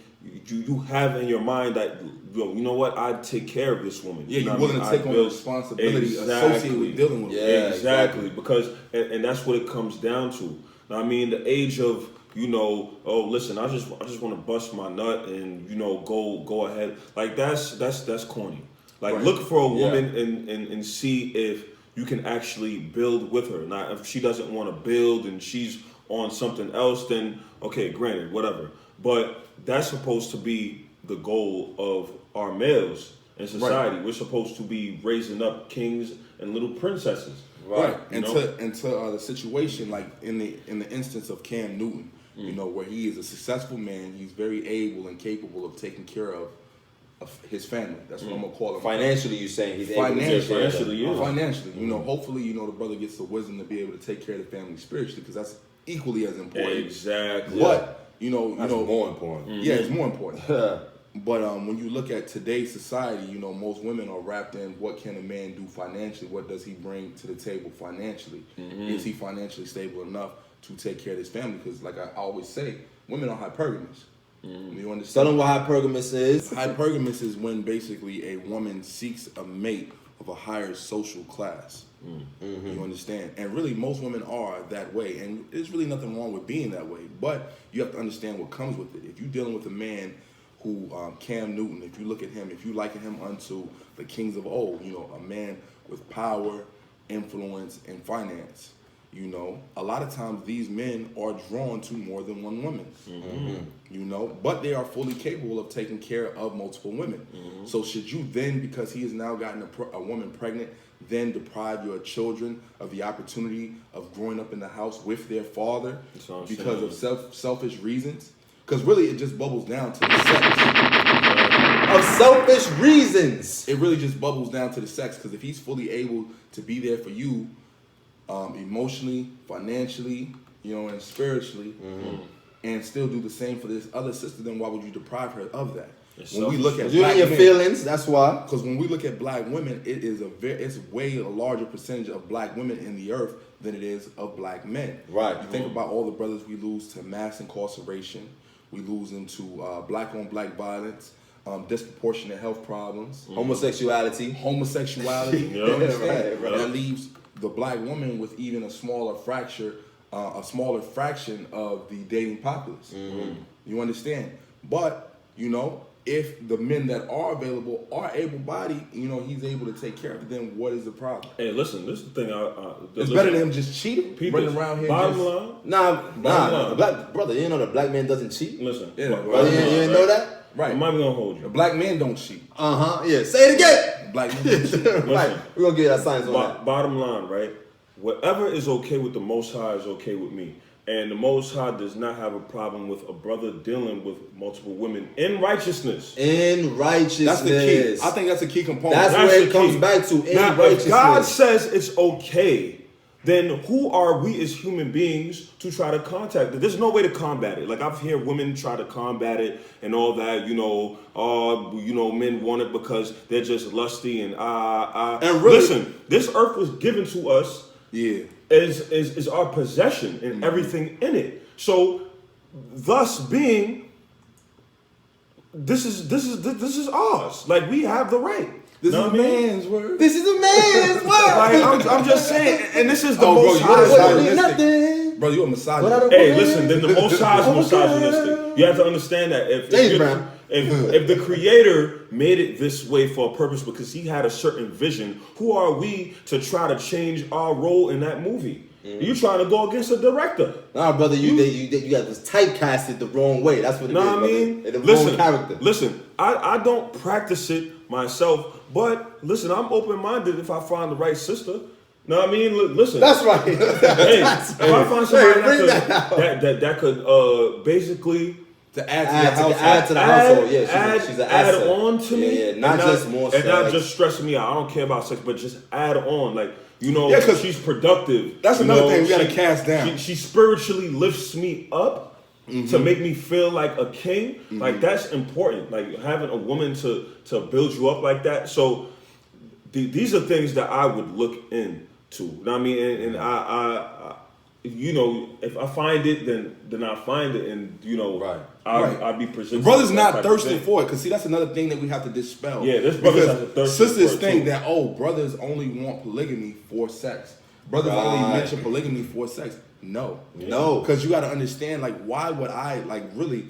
you have in your mind that, you know what, I'd take care of this woman. Yeah, you're willing to take on the responsibility associated with dealing with her. Yeah, exactly. Because, and that's what it comes down to. Now, I mean, the age of, oh, listen, I just want to bust my nut and, go ahead. Like, that's corny. Like, look for a woman and see if you can actually build with her. Now, if she doesn't want to build and she's on something else, then, okay, granted, whatever. But that's supposed to be the goal of our males in society. We're supposed to be raising up kings and little princesses. Right. And to the situation, like in the instance of Cam Newton, where he is a successful man, he's very able and capable of taking care of his family. That's what I'm gonna call him. Financially, you're saying he's financially. Hopefully, the brother gets the wisdom to be able to take care of the family spiritually, because that's equally as important. Exactly. But that's more important. Yeah, it's more important. But when you look at today's society, most women are wrapped in what can a man do financially? What does he bring to the table financially? Is he financially stable enough to take care of his family? Because, like I always say, women are hypergamous. You understand? Tell them what hypergamous is. Hypergamous is when basically a woman seeks a mate of a higher social class. You understand? And really, most women are that way. And there's really nothing wrong with being that way. But you have to understand what comes with it. If you're dealing with a man who, Cam Newton, if you look at him, if you liken him unto the kings of old, a man with power, influence, and finance. You know, a lot of times these men are drawn to more than one woman. You know, but they are fully capable of taking care of multiple women. So should you then, because he has now gotten a woman pregnant, then deprive your children of the opportunity of growing up in the house with their father because of selfish reasons? Because really it just bubbles down to the sex. Of selfish reasons. It really just bubbles down to the sex, because if he's fully able to be there for you, emotionally, financially, you know, and spiritually, and still do the same for this other sister, then why would you deprive her of that? When we look at you and your feelings, that's why. Because when we look at black women, it's way a larger percentage of black women in the earth than it is of black men. Right. You think about all the brothers we lose to mass incarceration, we lose them to black on black violence, disproportionate health problems, homosexuality. You understand? Right. That leaves the black woman with even a smaller fraction of the dating populace. You understand? But, you know, if the men that are available are able-bodied, you know, he's able to take care of it, then what is the problem? Hey, listen, this is the thing. It's better than him just cheating, running around here. Bottom line. Nah, brother, you know the black man doesn't cheat? Listen. Yeah, brother, you didn't know that? Right. I'm not gonna hold you. The black men don't cheat. Yeah. Say it again. Black men don't cheat. Right. We're gonna get that science on that. Bottom line, right? Whatever is okay with the Most High is okay with me. And the Most High does not have a problem with a brother dealing with multiple women in righteousness. In righteousness. That's the key. I think that's a key component. That's where it comes back to. In righteousness. If God says it's okay, then who are we as human beings to try to contact it? There's no way to combat it. Like, I've heard women try to combat it and all that, men want it because they're just lusty and And really, listen, this earth was given to us is our possession and everything in it. So, thus being, this is ours. Like, we have the right. This is a man's word. This is a man's word. Like, I'm just saying, and this is the most high. Bro, you're a misogynist. Hey, listen, then the most high is misogynistic. You have to understand that if the creator made it this way for a purpose because he had a certain vision, who are we to try to change our role in that movie? You trying to go against the director? Nah, brother, you got this typecasted the wrong way. That's what it is. I mean, the wrong character. Listen, I don't practice it myself, but listen, I'm open-minded if I find the right sister. Know what I mean? Listen. That's right. Hey, if I find somebody that could basically to add to the household, she's an add asset. on to me, and not just stressing me out. I don't care about sex, but just add on, like. Because she's productive. That's another thing we gotta cast down. She spiritually lifts me up to make me feel like a king. Like, that's important. Like, having a woman to build you up like that. So these are things that I would look into. You know what I mean? And I if I find it, then I find it, and I'll be presented. The brother's not thirsting for it, because see, that's another thing that we have to dispel. Yeah, this brother's has a thirst. Sisters think that brothers only want polygamy for sex. Brothers only mention polygamy for sex. No, because you got to understand, like, why would I, like, really?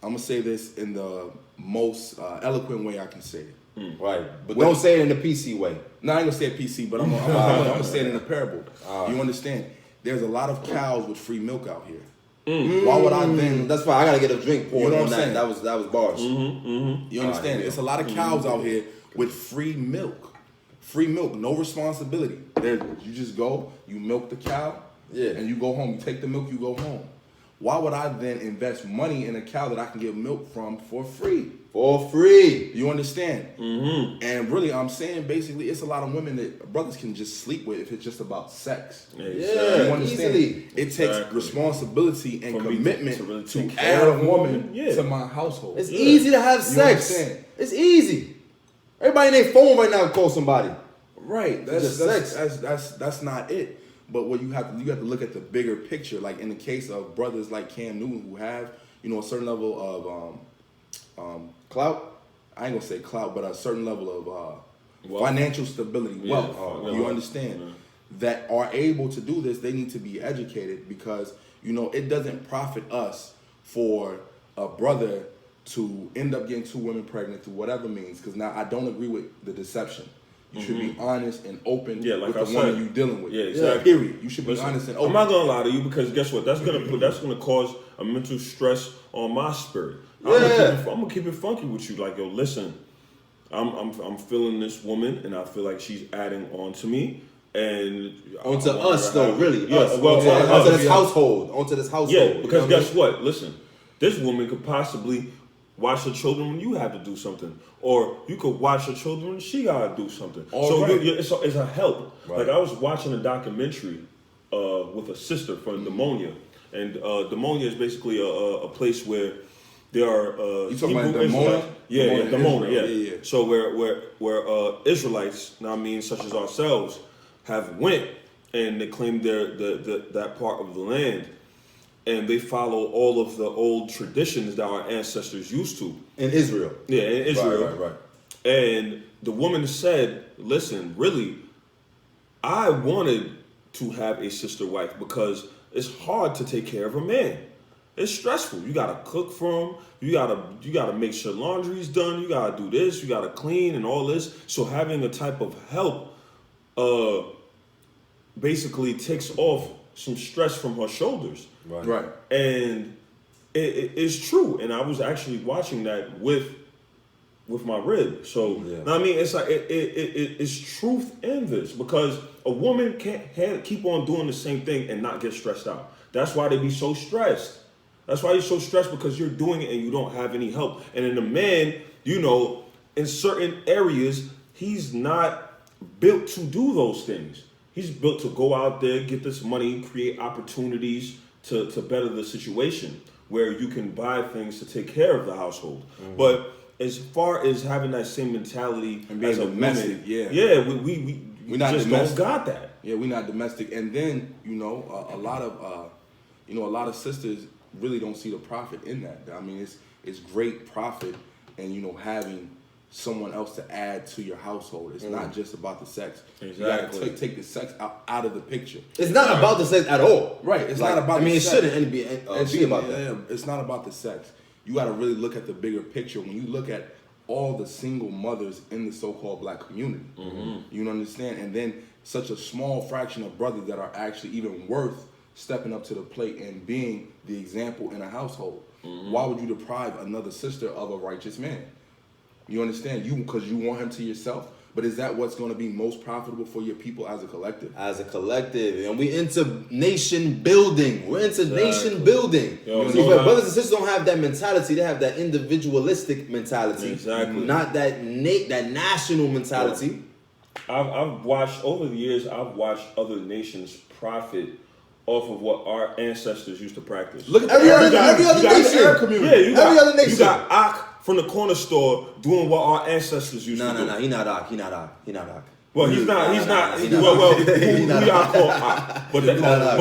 I'm gonna say this in the most eloquent way I can say it. Right, but don't say it in the PC way. No, I ain't gonna say it PC, but I'm gonna say it in a parable. You understand? There's a lot of cows with free milk out here. Why would I then? That's why I gotta get a drink poured on that. That was bars. You understand? It's a lot of cows out here with free milk. Free milk, no responsibility. You just go, you milk the cow, and you go home. You take the milk, you go home. Why would I then invest money in a cow that I can get milk from for free? For free. You understand? And really, I'm saying basically it's a lot of women that brothers can just sleep with if it's just about sex. You understand? Easily. It takes responsibility and commitment to add a woman to my household. It's easy to have sex. It's easy. Everybody in their phone right now can call somebody. Right. That's not it. But what you have to look at the bigger picture. Like in the case of brothers like Cam Newton who have, a certain level of clout. I ain't gonna say clout, but a certain level of financial stability, wealth. You understand? That are able to do this, they need to be educated, because it doesn't profit us for a brother to end up getting 2 women pregnant through whatever means. Because now I don't agree with the deception. You should be honest and open like with I the said. woman you're dealing with. Yeah, exactly. Period. You should be honest and open. I'm not gonna lie to you because guess what? That's gonna cause a mental stress on my spirit. I'm gonna keep it funky with you. Like, yo, listen, I'm feeling this woman, and I feel like she's adding on to me. And onto us though, really. Yeah, us. well, onto this household. Onto this household. Yeah, because you know guess what? Listen, this woman could possibly watch her children when you have to do something, or you could watch her children when she gotta do something. It's a help. Right. Like I was watching a documentary with a sister for pneumonia, and pneumonia is basically a place where there are you talking about Demona? Yeah. So where Israelites, such as ourselves, have went and they claim that part of the land, and they follow all of the old traditions that our ancestors used to. In Israel. Yeah, in Israel. Right. And the woman said, listen, really, I wanted to have a sister wife because it's hard to take care of a man. It's stressful. You gotta cook for him. You gotta make sure laundry's done. You gotta do this. You gotta clean and all this. So having a type of help basically takes off some stress from her shoulders. Right. And it's true. And I was actually watching that with my rib. So it's like it's truth in this, because a woman can't keep on doing the same thing and not get stressed out. That's why they be so stressed. That's why you're so stressed, because you're doing it and you don't have any help. And in a man, in certain areas, he's not built to do those things. He's built to go out there, get this money, create opportunities to better the situation where you can buy things to take care of the household. Mm-hmm. But as far as having that same mentality and being as a domestic, woman, we not just domestic. don't got that. Yeah, we're not domestic. And then a lot of sisters really don't see the profit in that. I mean, it's great profit, and having someone else to add to your household. It's not just about the sex. Exactly. You gotta take the sex out of the picture. It's not about the sex at all. Right. It's not about. it sex. shouldn't be about that. Yeah, it's not about the sex. You got to really look at the bigger picture. When you look at all the single mothers in the so-called black community, you understand, and then such a small fraction of brothers that are actually even worth stepping up to the plate and being the example in a household. Why would you deprive another sister of a righteous man? You understand? Because you want him to yourself. But is that what's going to be most profitable for your people as a collective? As a collective. And we into nation building. We're into nation building. But brothers and sisters don't have that mentality. They have that individualistic mentality. Exactly. Not that national mentality. I've watched, over the years, I've watched other nations profit off of what our ancestors used to practice. Look at every other nation. Every other nation. You got Ak from the corner store doing what our ancestors used to do. No, he not Ak. Well, he's not. Well, we are called Ak. But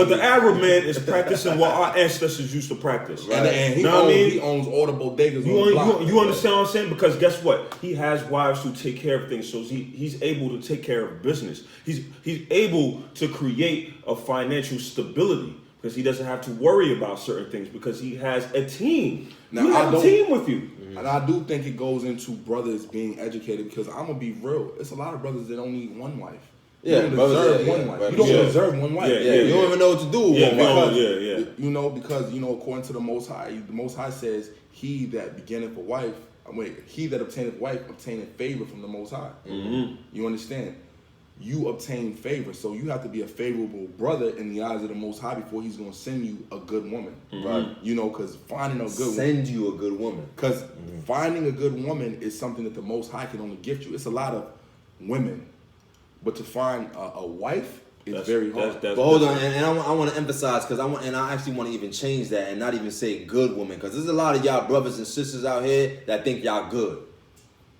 the Arab man is practicing what our ancestors used to practice. Right. And he owns all the bodegas on the block. You understand what I'm saying? Because guess what? He has wives who take care of things, so he's able to take care of business. He's able to create a financial stability because he doesn't have to worry about certain things because he has a team. Now, you have a team with you. And I do think it goes into brothers being educated, because I'm going to be real. It's a lot of brothers that don't need one wife. You don't deserve one wife. You don't deserve one wife. You don't even know what to do with one wife. Because according to the Most High says, he that beginneth a wife, he that obtaineth a wife obtaineth favor from the Most High. Mm-hmm. You understand? You obtain favor, so you have to be a favorable brother in the eyes of the Most High before he's going to send you a good woman, right? Because finding a good send you a good woman, because finding a good woman is something that the Most High can only gift you. It's a lot of women, but to find a wife is very hard. But hold on, and I want to emphasize, because I actually want to even change that and not even say good woman, because there's a lot of y'all brothers and sisters out here that think y'all good.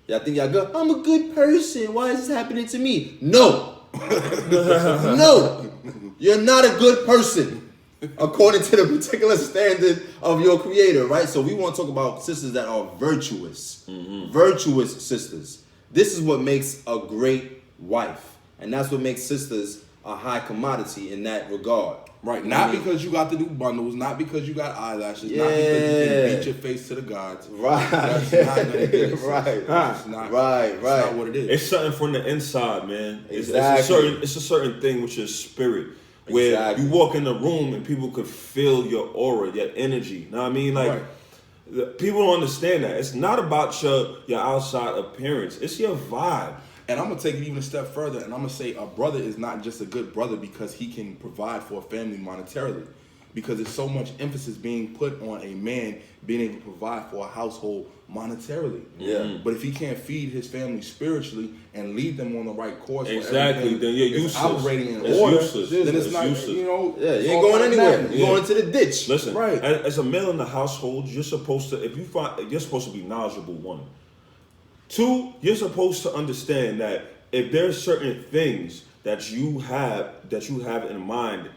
Y'all think y'all good? I'm a good person. Why is this happening to me? No. No. You're not a good person according to the particular standard of your creator, right? So we want to talk about sisters that are virtuous. Virtuous sisters. This is what makes a great wife. And that's what makes sisters a high commodity in that regard. Right, not because you got to do bundles, not because you got eyelashes, not because you can beat your face to the gods. Right. That's not gonna get it. Right. It's not, Right. It's not what it is. It's something from the inside, man. Exactly. It's a certain thing with your spirit. Where you walk in the room and people could feel your aura, your energy. You know what I mean? Like, people don't understand that. It's not about your outside appearance. It's your vibe. And I'm going to take it even a step further, and I'm going to say a brother is not just a good brother because he can provide for a family monetarily. Because there's so much emphasis being put on a man being able to provide for a household monetarily. Yeah. But if he can't feed his family spiritually and lead them on the right course, exactly, then you're useless. Operating in it's order, useless. then it's not, useless. you know. Yeah, you ain't going anywhere. You're going to the ditch. Listen, right. As a male in the household, you're supposed to, you're supposed to be knowledgeable, one. Two, you're supposed to understand that if there's certain things that you have in mind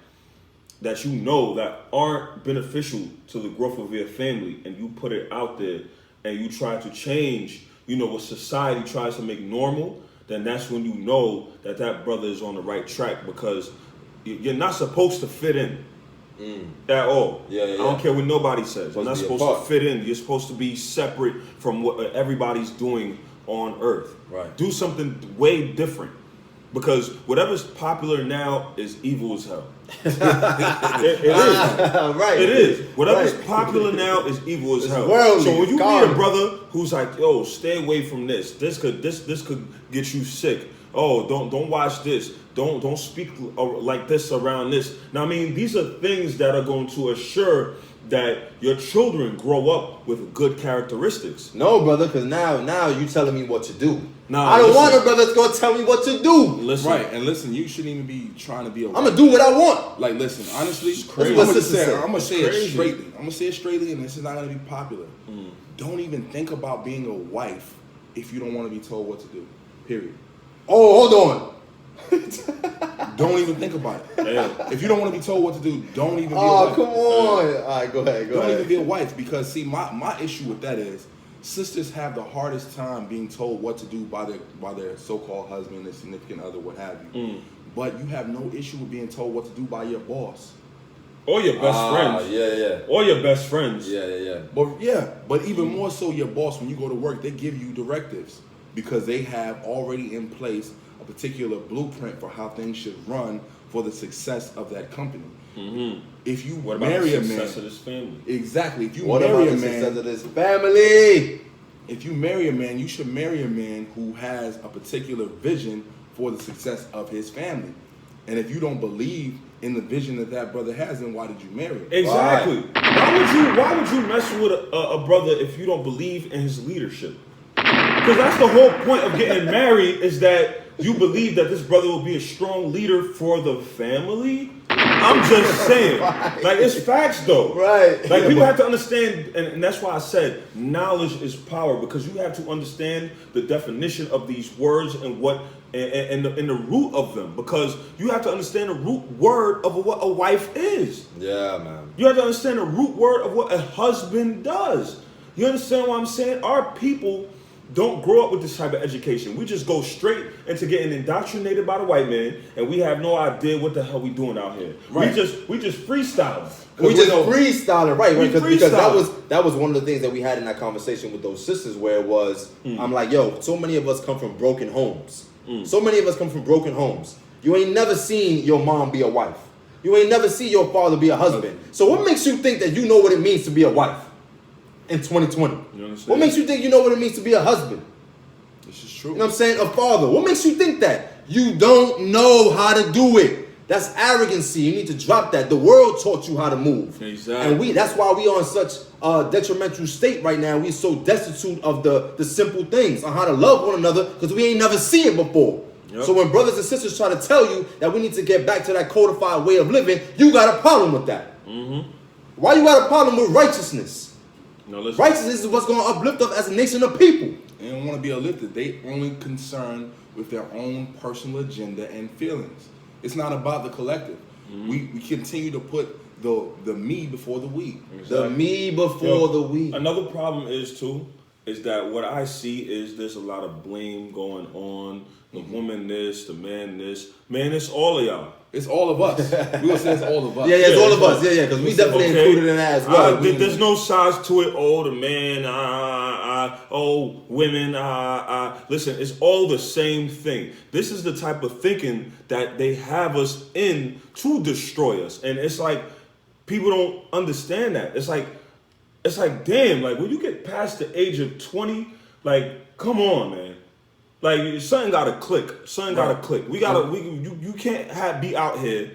that you know that aren't beneficial to the growth of your family, and you put it out there and you try to change, you know, what society tries to make normal, then that's when you know that that brother is on the right track, because you're not supposed to fit in at all. Yeah. I don't care what nobody says. You're not supposed to fit in. You're supposed to be separate from what everybody's doing on earth. Right. Do something way different. Because whatever's popular now is evil as hell. It is. Right. It is. Whatever's popular now is evil as hell. Worldly. So when you meet a brother who's like, yo, stay away from this. This could get you sick. Oh, don't watch this. Don't speak like this around this. Now, I mean, these are things that are going to assure that your children grow up with good characteristics. No, brother, because now you telling me what to do. Nah, I don't want a brother that's going to tell me what to do. Listen. Right, and listen, you shouldn't even be trying to be a... I'm going to do what I want. Like, listen, honestly, crazy. I'm going to say it crazy. straightly. I'm going to say it straightly, and this is not going to be popular. Don't even think about being a wife if you don't want to be told what to do. Period. Oh, hold on. Don't even think about it. Yeah. If you don't want to be told what to do, don't even be a Oh, wife. come on. All right, go ahead. Don't even be a wife, because, see, my issue with that is sisters have the hardest time being told what to do by their so-called husband, their significant other, what have you. But you have no issue with being told what to do by your boss. Or your best friends. Yeah. Or your best friends. Yeah. But even more so your boss, when you go to work, they give you directives because they have already in place a particular blueprint for how things should run for the success of that company. If you marry a man, success of this family? Exactly. If you What marry about a the man, success of this family? if you marry a man, you should marry a man who has a particular vision for the success of his family. And if you don't believe in the vision that brother has, then why did you marry him? Exactly. Why would you mess with a brother if you don't believe in his leadership? Because that's the whole point of getting married, is that you believe that this brother will be a strong leader for the family. I'm just saying. Like, it's facts though. Right. Like, people have to understand, and that's why I said knowledge is power, because you have to understand the definition of these words and what and the root of them, because you have to understand the root word of what a wife is. Yeah, man. You have to understand the root word of what a husband does. You understand what I'm saying? Our people don't grow up with this type of education. We just go straight into getting indoctrinated by the white man, and we have no idea what the hell we doing out here. Right. We just freestyling. We just freestyling, right? Because freestyling. that was one of the things that we had in that conversation with those sisters, where it was, I'm like, yo, so many of us come from broken homes. So many of us come from broken homes. You ain't never seen your mom be a wife. You ain't never seen your father be a husband. So what makes you think that you know what it means to be a wife in 2020? You understand? What makes you think you know what it means to be a husband? This is true. You know what I'm saying? A father. What makes you think that? You don't know how to do it. That's arrogancy. You need to drop that. The world taught you how to move. Exactly. And that's why we are in such a detrimental state right now. We're so destitute of the simple things on how to love one another, because we ain't never seen it before. Yep. So when brothers and sisters try to tell you that we need to get back to that codified way of living, you got a problem with that. Why you got a problem with righteousness? No, listen. Righteousness is what's going to uplift us as a nation of people. They don't want to be uplifted. They only concerned with their own personal agenda and feelings. It's not about the collective. We continue to put the me before the we. The me before the we. Another problem is too, is that what I see is there's a lot of blame going on. The woman this, the man this. Man, it's all of y'all. It's all of us. We gonna say it's all of us. Yeah, it's all of us. Yeah, because we definitely included in that as well. There's no size to it. Oh, the man, oh, women, Listen, it's all the same thing. This is the type of thinking that they have us in to destroy us. And it's like, people don't understand that. It's like, damn, like when you get past the age of 20, like, come on, man. Like something gotta click. Something gotta click. You can't be out here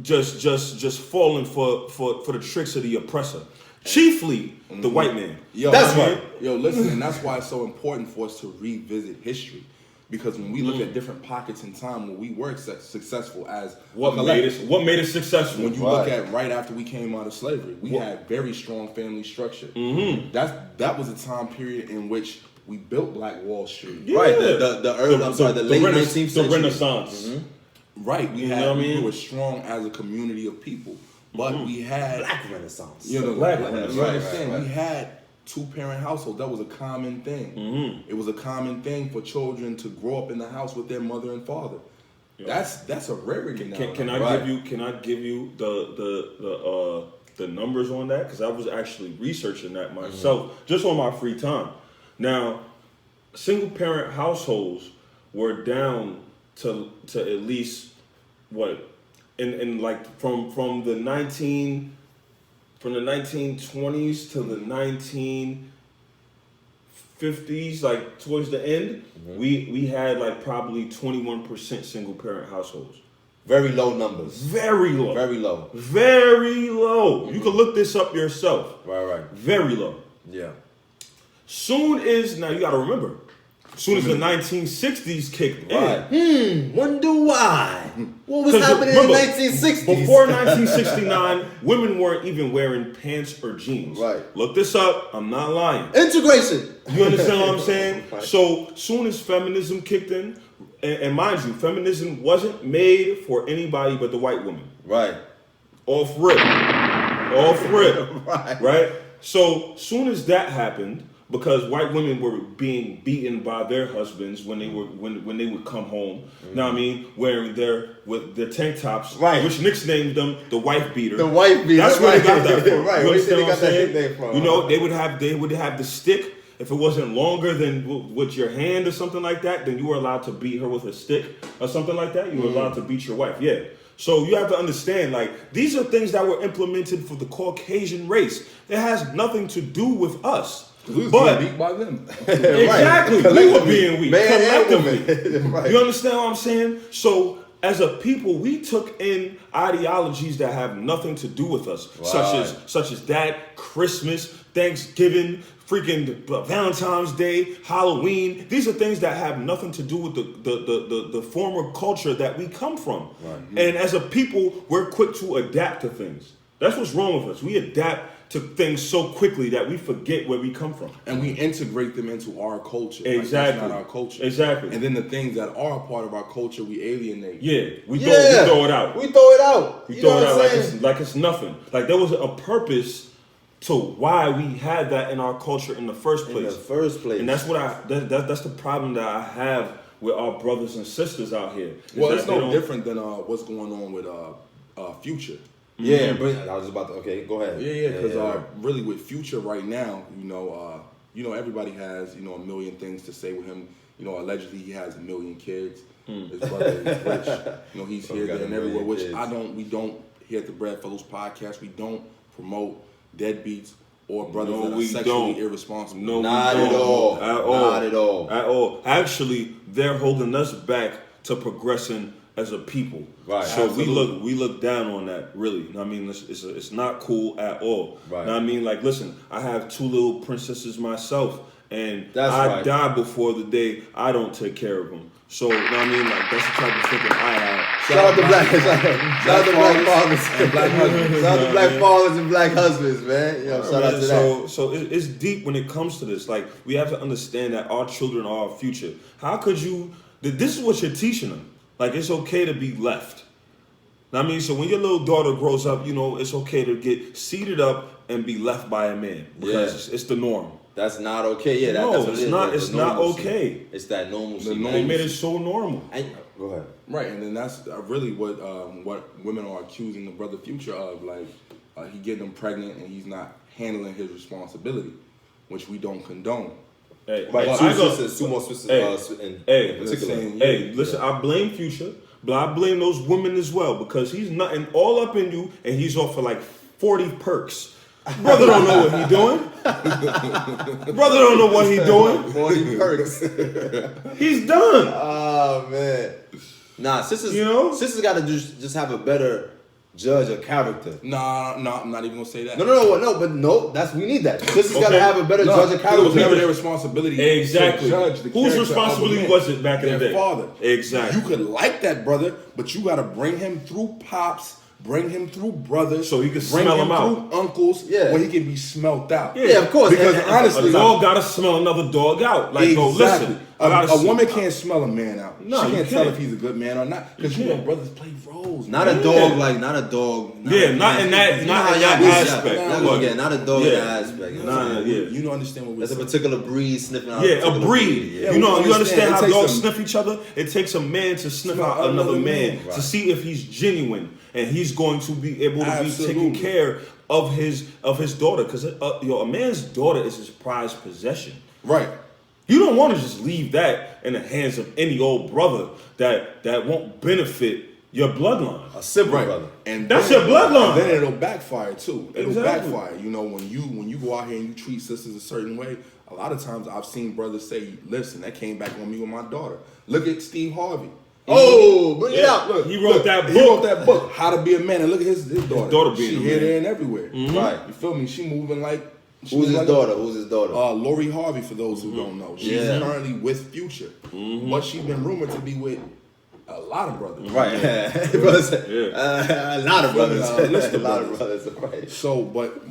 just falling for the tricks of the oppressor. Chiefly the white man. That's right. Yo, listen, and that's why it's so important for us to revisit history. Because when we look at different pockets in time where we were successful as what made us successful. When you look at right after we came out of slavery, we had very strong family structure. Mm-hmm. That was a time period in which we built Black Wall Street. Yeah. Right, the late 19th century. The Renaissance. Mm-hmm. Right, we were strong as a community of people. But we had Black Renaissance. Black Renaissance. You understand? We had 2-parent household. That was a common thing. Mm-hmm. It was a common thing for children to grow up in the house with their mother and father. Yeah. That's a rarity now. Can I give you the numbers on that? Because I was actually researching that myself just on my free time. Now, single parent households were down to at least what in like from the 1920s to the 1950s, like towards the end, we had like probably 21% single parent households. Very low numbers. Very low. Very low. Very low. You can look this up yourself. Right. Very low. Yeah. Now you gotta remember, soon as the 1960s kicked in. Wonder why. What was happening in the 1960s? Before 1969, women weren't even wearing pants or jeans. Right. Look this up. I'm not lying. Integration. You understand what I'm saying? Right. So soon as feminism kicked in, and mind you, feminism wasn't made for anybody but the white woman. Right. Off rip. Right. So soon as that happened, because white women were being beaten by their husbands when they would come home. You know what I mean? Wearing their tank tops, which nicknamed them the wife beater. The wife beater. That's where they got that from. Right. You understand what I'm saying? That from? You know, they would have the stick. If it wasn't longer than with your hand or something like that, then you were allowed to beat her with a stick or something like that. You were allowed to beat your wife. Yeah. So you have to understand, like, these are things that were implemented for the Caucasian race. It has nothing to do with us. We was being beat by them. Exactly. We were being weak. Collectively. Right. You understand what I'm saying? So as a people, we took in ideologies that have nothing to do with us, such as that, Christmas, Thanksgiving, freaking Valentine's Day, Halloween. These are things that have nothing to do with the former culture that we come from. Right. And as a people, we're quick to adapt to things. That's what's wrong with us. We adapt to things so quickly that we forget where we come from. And we integrate them into our culture. Exactly. Like that's not our culture. Exactly. And then the things that are a part of our culture, we alienate. Yeah. We throw it out. We throw it out. We throw it out like it's nothing. Like there was a purpose to why we had that in our culture in the first place. And that's what that's the problem that I have with our brothers and sisters out here. Well, it's no different than what's going on with Future. Yeah, but I was about to. Okay, go ahead. Yeah, because really with Future right now, you know, everybody has a million things to say with him. You know, allegedly he has 1 million kids. His brother is rich. You know, he's here, there, and everywhere. Which we don't here at the Breadfellows podcast. We don't promote deadbeats or brothers that are sexually irresponsible. No, not at all. Not at all. Actually, they're holding us back to progressing as a people. Right. So we look down on that, really. I mean, it's not cool at all. Right. I mean, like, listen, I have 2 little princesses myself, and I die before the day I don't take care of them. So, I mean, like, that's the type of thinking I have. Shout out to black fathers and black husbands. Shout out to black fathers and black husbands, man. Shout out to that. So it's deep when it comes to this. Like, we have to understand that our children are our future. How could you? This is what you're teaching them. Like, it's okay to be left. I mean, so when your little daughter grows up, it's okay to get seated up and be left by a man. Because it's the norm. That's not okay. Yeah, No, that's what it's it is. not. It's It's not normalcy. okay. It's that normalcy. They made it so normal. Go ahead. Right, and then that's really what women are accusing the brother Future of. Like, he getting them pregnant and he's not handling his responsibility, which we don't condone. Hey, Right, but two more sisters in particular. Hey, listen, I blame Future, but I blame those women as well because he's nutting all up in you and he's off for like 40 perks. Brother don't know what he doing. Brother don't know what he doing. 40 perks. He's done. Oh man. Nah, sisters. Sisters got to just have a better judge of character. Nah, I'm not even gonna say that. No. We need that. Sisters got to have a better judge of character. It was never their responsibility. Exactly. To judge the Whose character responsibility of a man. was it back in the day? Their father. Exactly. You could like that brother, but you got to bring him through pops. Bring him through brothers, so he can bring smell him him out. Through uncles, where he can be smelt out. Yeah, of course. Because And honestly, a dog gotta smell another dog out. Like, exactly. go listen. A woman can't smell a man out. No, she can't you tell can't. if he's a good man or not. Because you know brothers play roles. Not a dog. Not a dog. Not in that aspect. Not a dog in that aspect. You don't understand what we're That's saying. a particular breed sniffing out. Yeah, a breed. Yeah, you understand how dogs some- sniff each other? It takes a man to sniff out another man to see if he's genuine and he's going to be able to be taking care of his daughter. Because a man's daughter is his prized possession. Right. You don't want to just leave that in the hands of any old brother that won't benefit your bloodline. A sibling brother. And that's your bloodline. And then it'll backfire too. It'll Exactly. backfire. You know, when you go out here and you treat sisters a certain way, a lot of times I've seen brothers say, listen, that came back on me with my daughter. Look at Steve Harvey. Bring it out. Look, He wrote that book. He wrote that book, How to Be a Man. And look at his daughter. His daughter being she a here, man. there, and everywhere. Mm-hmm. Right. You feel me? She moving like. Who's his daughter? Lori Harvey, for those who don't know. She's currently with Future. But she's been rumored to be with a lot of brothers. Right. A lot of brothers. A list of a lot of brothers. brothers. Right. So, but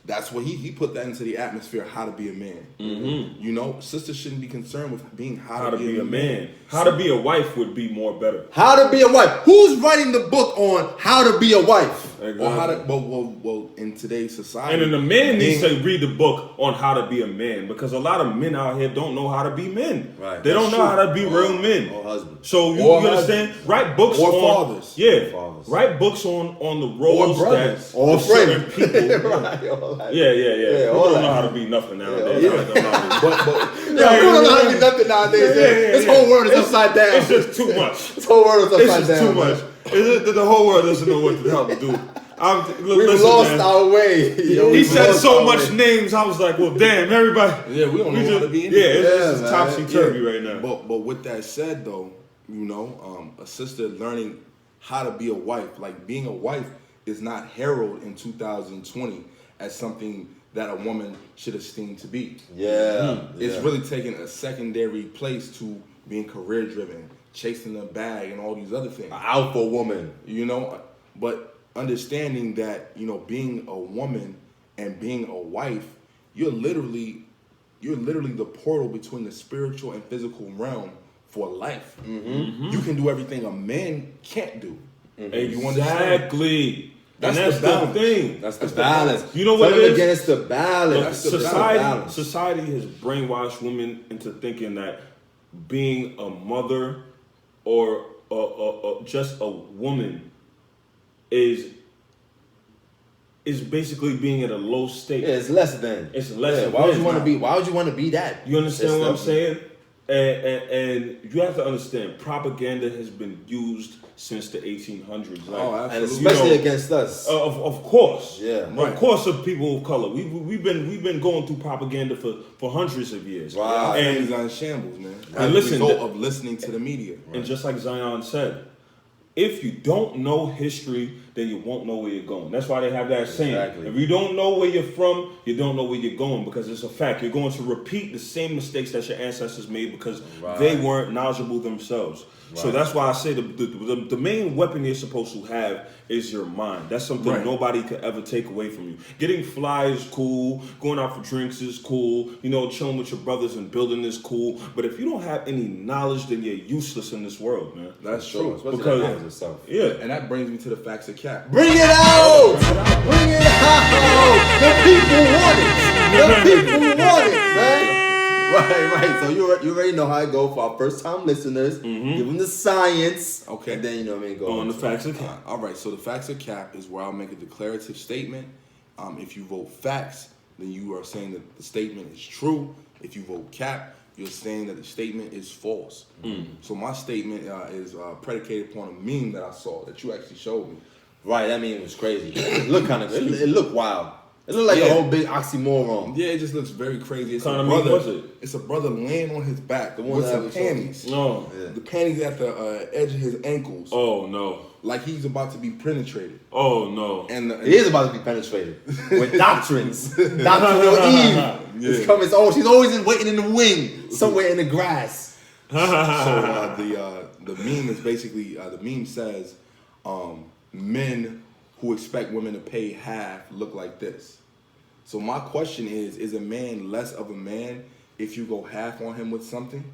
that's what he put that into the atmosphere, how to be a man. Mm-hmm. You know, sisters shouldn't be concerned with being how to be a man. How to be a wife would be more better. How to be a wife. Who's writing the book on how to be a wife? Exactly. Or how to, well, in today's society. And then the man needs to read the book on how to be a man because a lot of men out here don't know how to be men. Right. They don't know how to be real men. Or husbands. So you understand? Write books or on fathers. Yeah. Fathers. Write books on the roles or brothers. that Or certain friends. people. Right. All that. Yeah. People all don't know that. how to be nothing nowadays. Yeah. I ain't gonna lie to you. But We don't know how to be nothing nowadays. This whole world is upside down. It's just too much. This whole world is It's upside just down. too much. The whole world doesn't know what the hell to do. We've lost our way. He said so much names. I was like, well, damn, everybody. Yeah, we don't know how to be Yeah, anything. it's just topsy-turvy right now. But with that said, though, you know, a sister learning how to be a wife, like being a wife is not heralded in 2020 as something that a woman should esteem to be. It's really taking a secondary place to being career driven, chasing the bag, and all these other things. An alpha woman. You know, but understanding that, you know, being a woman and being a wife, you're literally the portal between the spiritual and physical realm for life. Mm-hmm. You can do everything a man can't do. Exactly. That's the thing. That's the balance. You know what it is? Against the balance. Society has brainwashed women into thinking that being a mother or just a woman is basically being at a low state. Yeah, it's less than. It's less than. Why would you want to be? Why would you want to be that? You understand what I'm saying? And you have to understand, propaganda has been used since the 1800s. Like, and especially against us. Of course. Yeah. Right. Of course, of people of color. We've been going through propaganda for hundreds of years. Wow. And it's on shambles, man. And listen, the result of listening to the media. And just like Zion said, if you don't know history, then you won't know where you're going. That's why they have that saying. Exactly. If you don't know where you're from, you don't know where you're going, because it's a fact. You're going to repeat the same mistakes that your ancestors made because they weren't knowledgeable themselves. Right. So that's why I say the main weapon you're supposed to have is your mind. That's something nobody could ever take away from you. Getting fly is cool. Going out for drinks is cool. You know, chilling with your brothers and building is cool. But if you don't have any knowledge, then you're useless in this world, man. That's true. Because and that brings me to the facts of cap. Bring it out! Bring it out! The people want it. The people want it, man. Right. So you already know how it go for our first time listeners. Give them the science. Okay. And then, you know what I mean, go on the facts of cap. All right, so the facts of cap is where I'll make a declarative statement. If you vote facts, then you are saying that the statement is true. If you vote cap, you're saying that the statement is false. So my statement is predicated upon a meme that I saw that you actually showed me. Right, that meme was crazy. It looked kind of good. It looked wild. It looked like a whole big oxymoron. Yeah, it just looks very crazy. It's Kind a of brother. meme was it? It's a brother laying on his back The one with that some was panties. No. Yeah. The panties at the edge of his ankles, Oh no. like he's about to be penetrated. Oh no. And He is about to be penetrated with doctrines. Doctrinal Eve is coming. Oh, she's always waiting in the wing, somewhere in the grass. So the meme is basically the meme says men who expect women to pay half look like this. So my question is a man less of a man if you go half on him with something?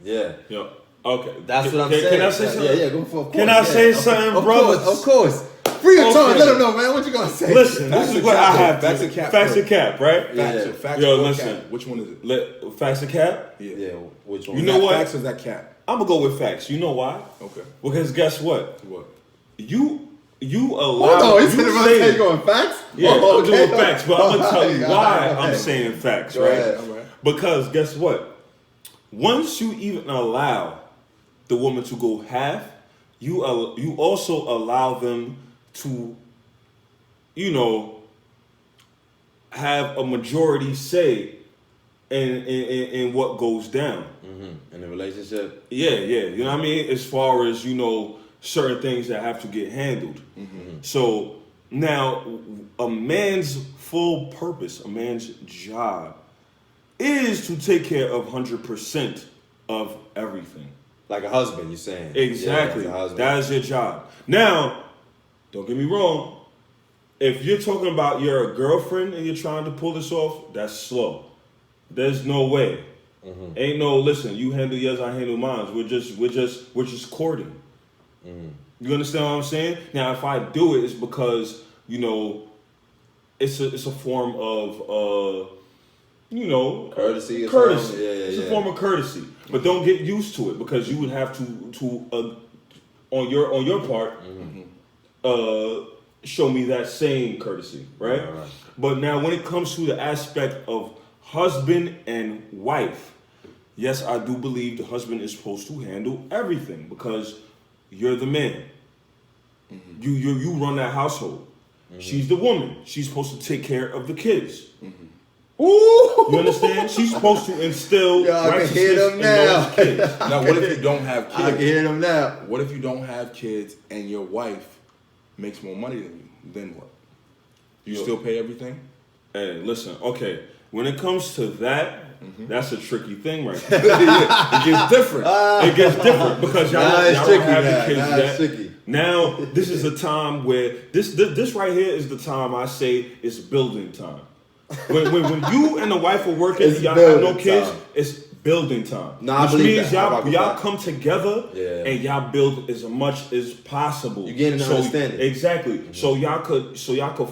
Yeah. Yo. Okay. That's what I'm saying. Can I say something? Yeah, go for it. Can I say something, brothers? Of course. Free your tongue. Okay. Let them know, man. What you gonna say? Listen, Facts this is of what cap, I have. facts of cap Facts first. of cap, right? Yeah. Facts Yo, or listen. cap? Which one is it? Facts of cap? Yeah. Which one? You Is know that what? Facts or is that cap? I'm gonna go with facts. You know why? Okay. Because guess what? What? You allow. Hold on. He's you gonna run. say- You going facts? Yeah, Oh, I'm doing facts, but I'm gonna tell you All why right. I'm saying facts, Go right? ahead. All right. Because guess what? Once you even allow the woman to go half, you also allow them to, have a majority say in what goes down. In the relationship. Yeah, you know what I mean? As far as, certain things that have to get handled. So now a man's full purpose, a man's job is to take care of 100% of everything. Like a husband, you're saying. Exactly. Yeah, like a husband. That is your job. Now, don't get me wrong. If you're talking about you're a girlfriend and you're trying to pull this off, that's slow. There's no way. Ain't no listen. You handle yours, I handle mine. We're just courting. You understand what I'm saying? Now, if I do it, it's because it's a form of Courtesy. courtesy. Yeah. It's a form of courtesy, but don't get used to it because you would have to on your part show me that same courtesy, right? Right. But now when it comes to the aspect of husband and wife, yes, I do believe the husband is supposed to handle everything because you're the man. You run that household. She's the woman. She's supposed to take care of the kids. Ooh. You understand? She's supposed to instill Yo, I can righteousness hear them in now. those kids. Now, what if you don't have kids? I can hear them now. What if you don't have kids and your wife makes more money than you? Then what? You still pay everything? Hey, listen, okay. When it comes to that, that's a tricky thing right there. It gets different. It gets different because y'all It's don't tricky have now. the kids Nah, it's yet. tricky. Now, this is a time where this right here is the time I say it's building time. When you and the wife are working It's and y'all have no building kids, time. it's building time. Nah, I Which believe means that. I rock with y'all that. come together Yeah. and y'all build as much as possible. You gain an understanding. Exactly. So y'all could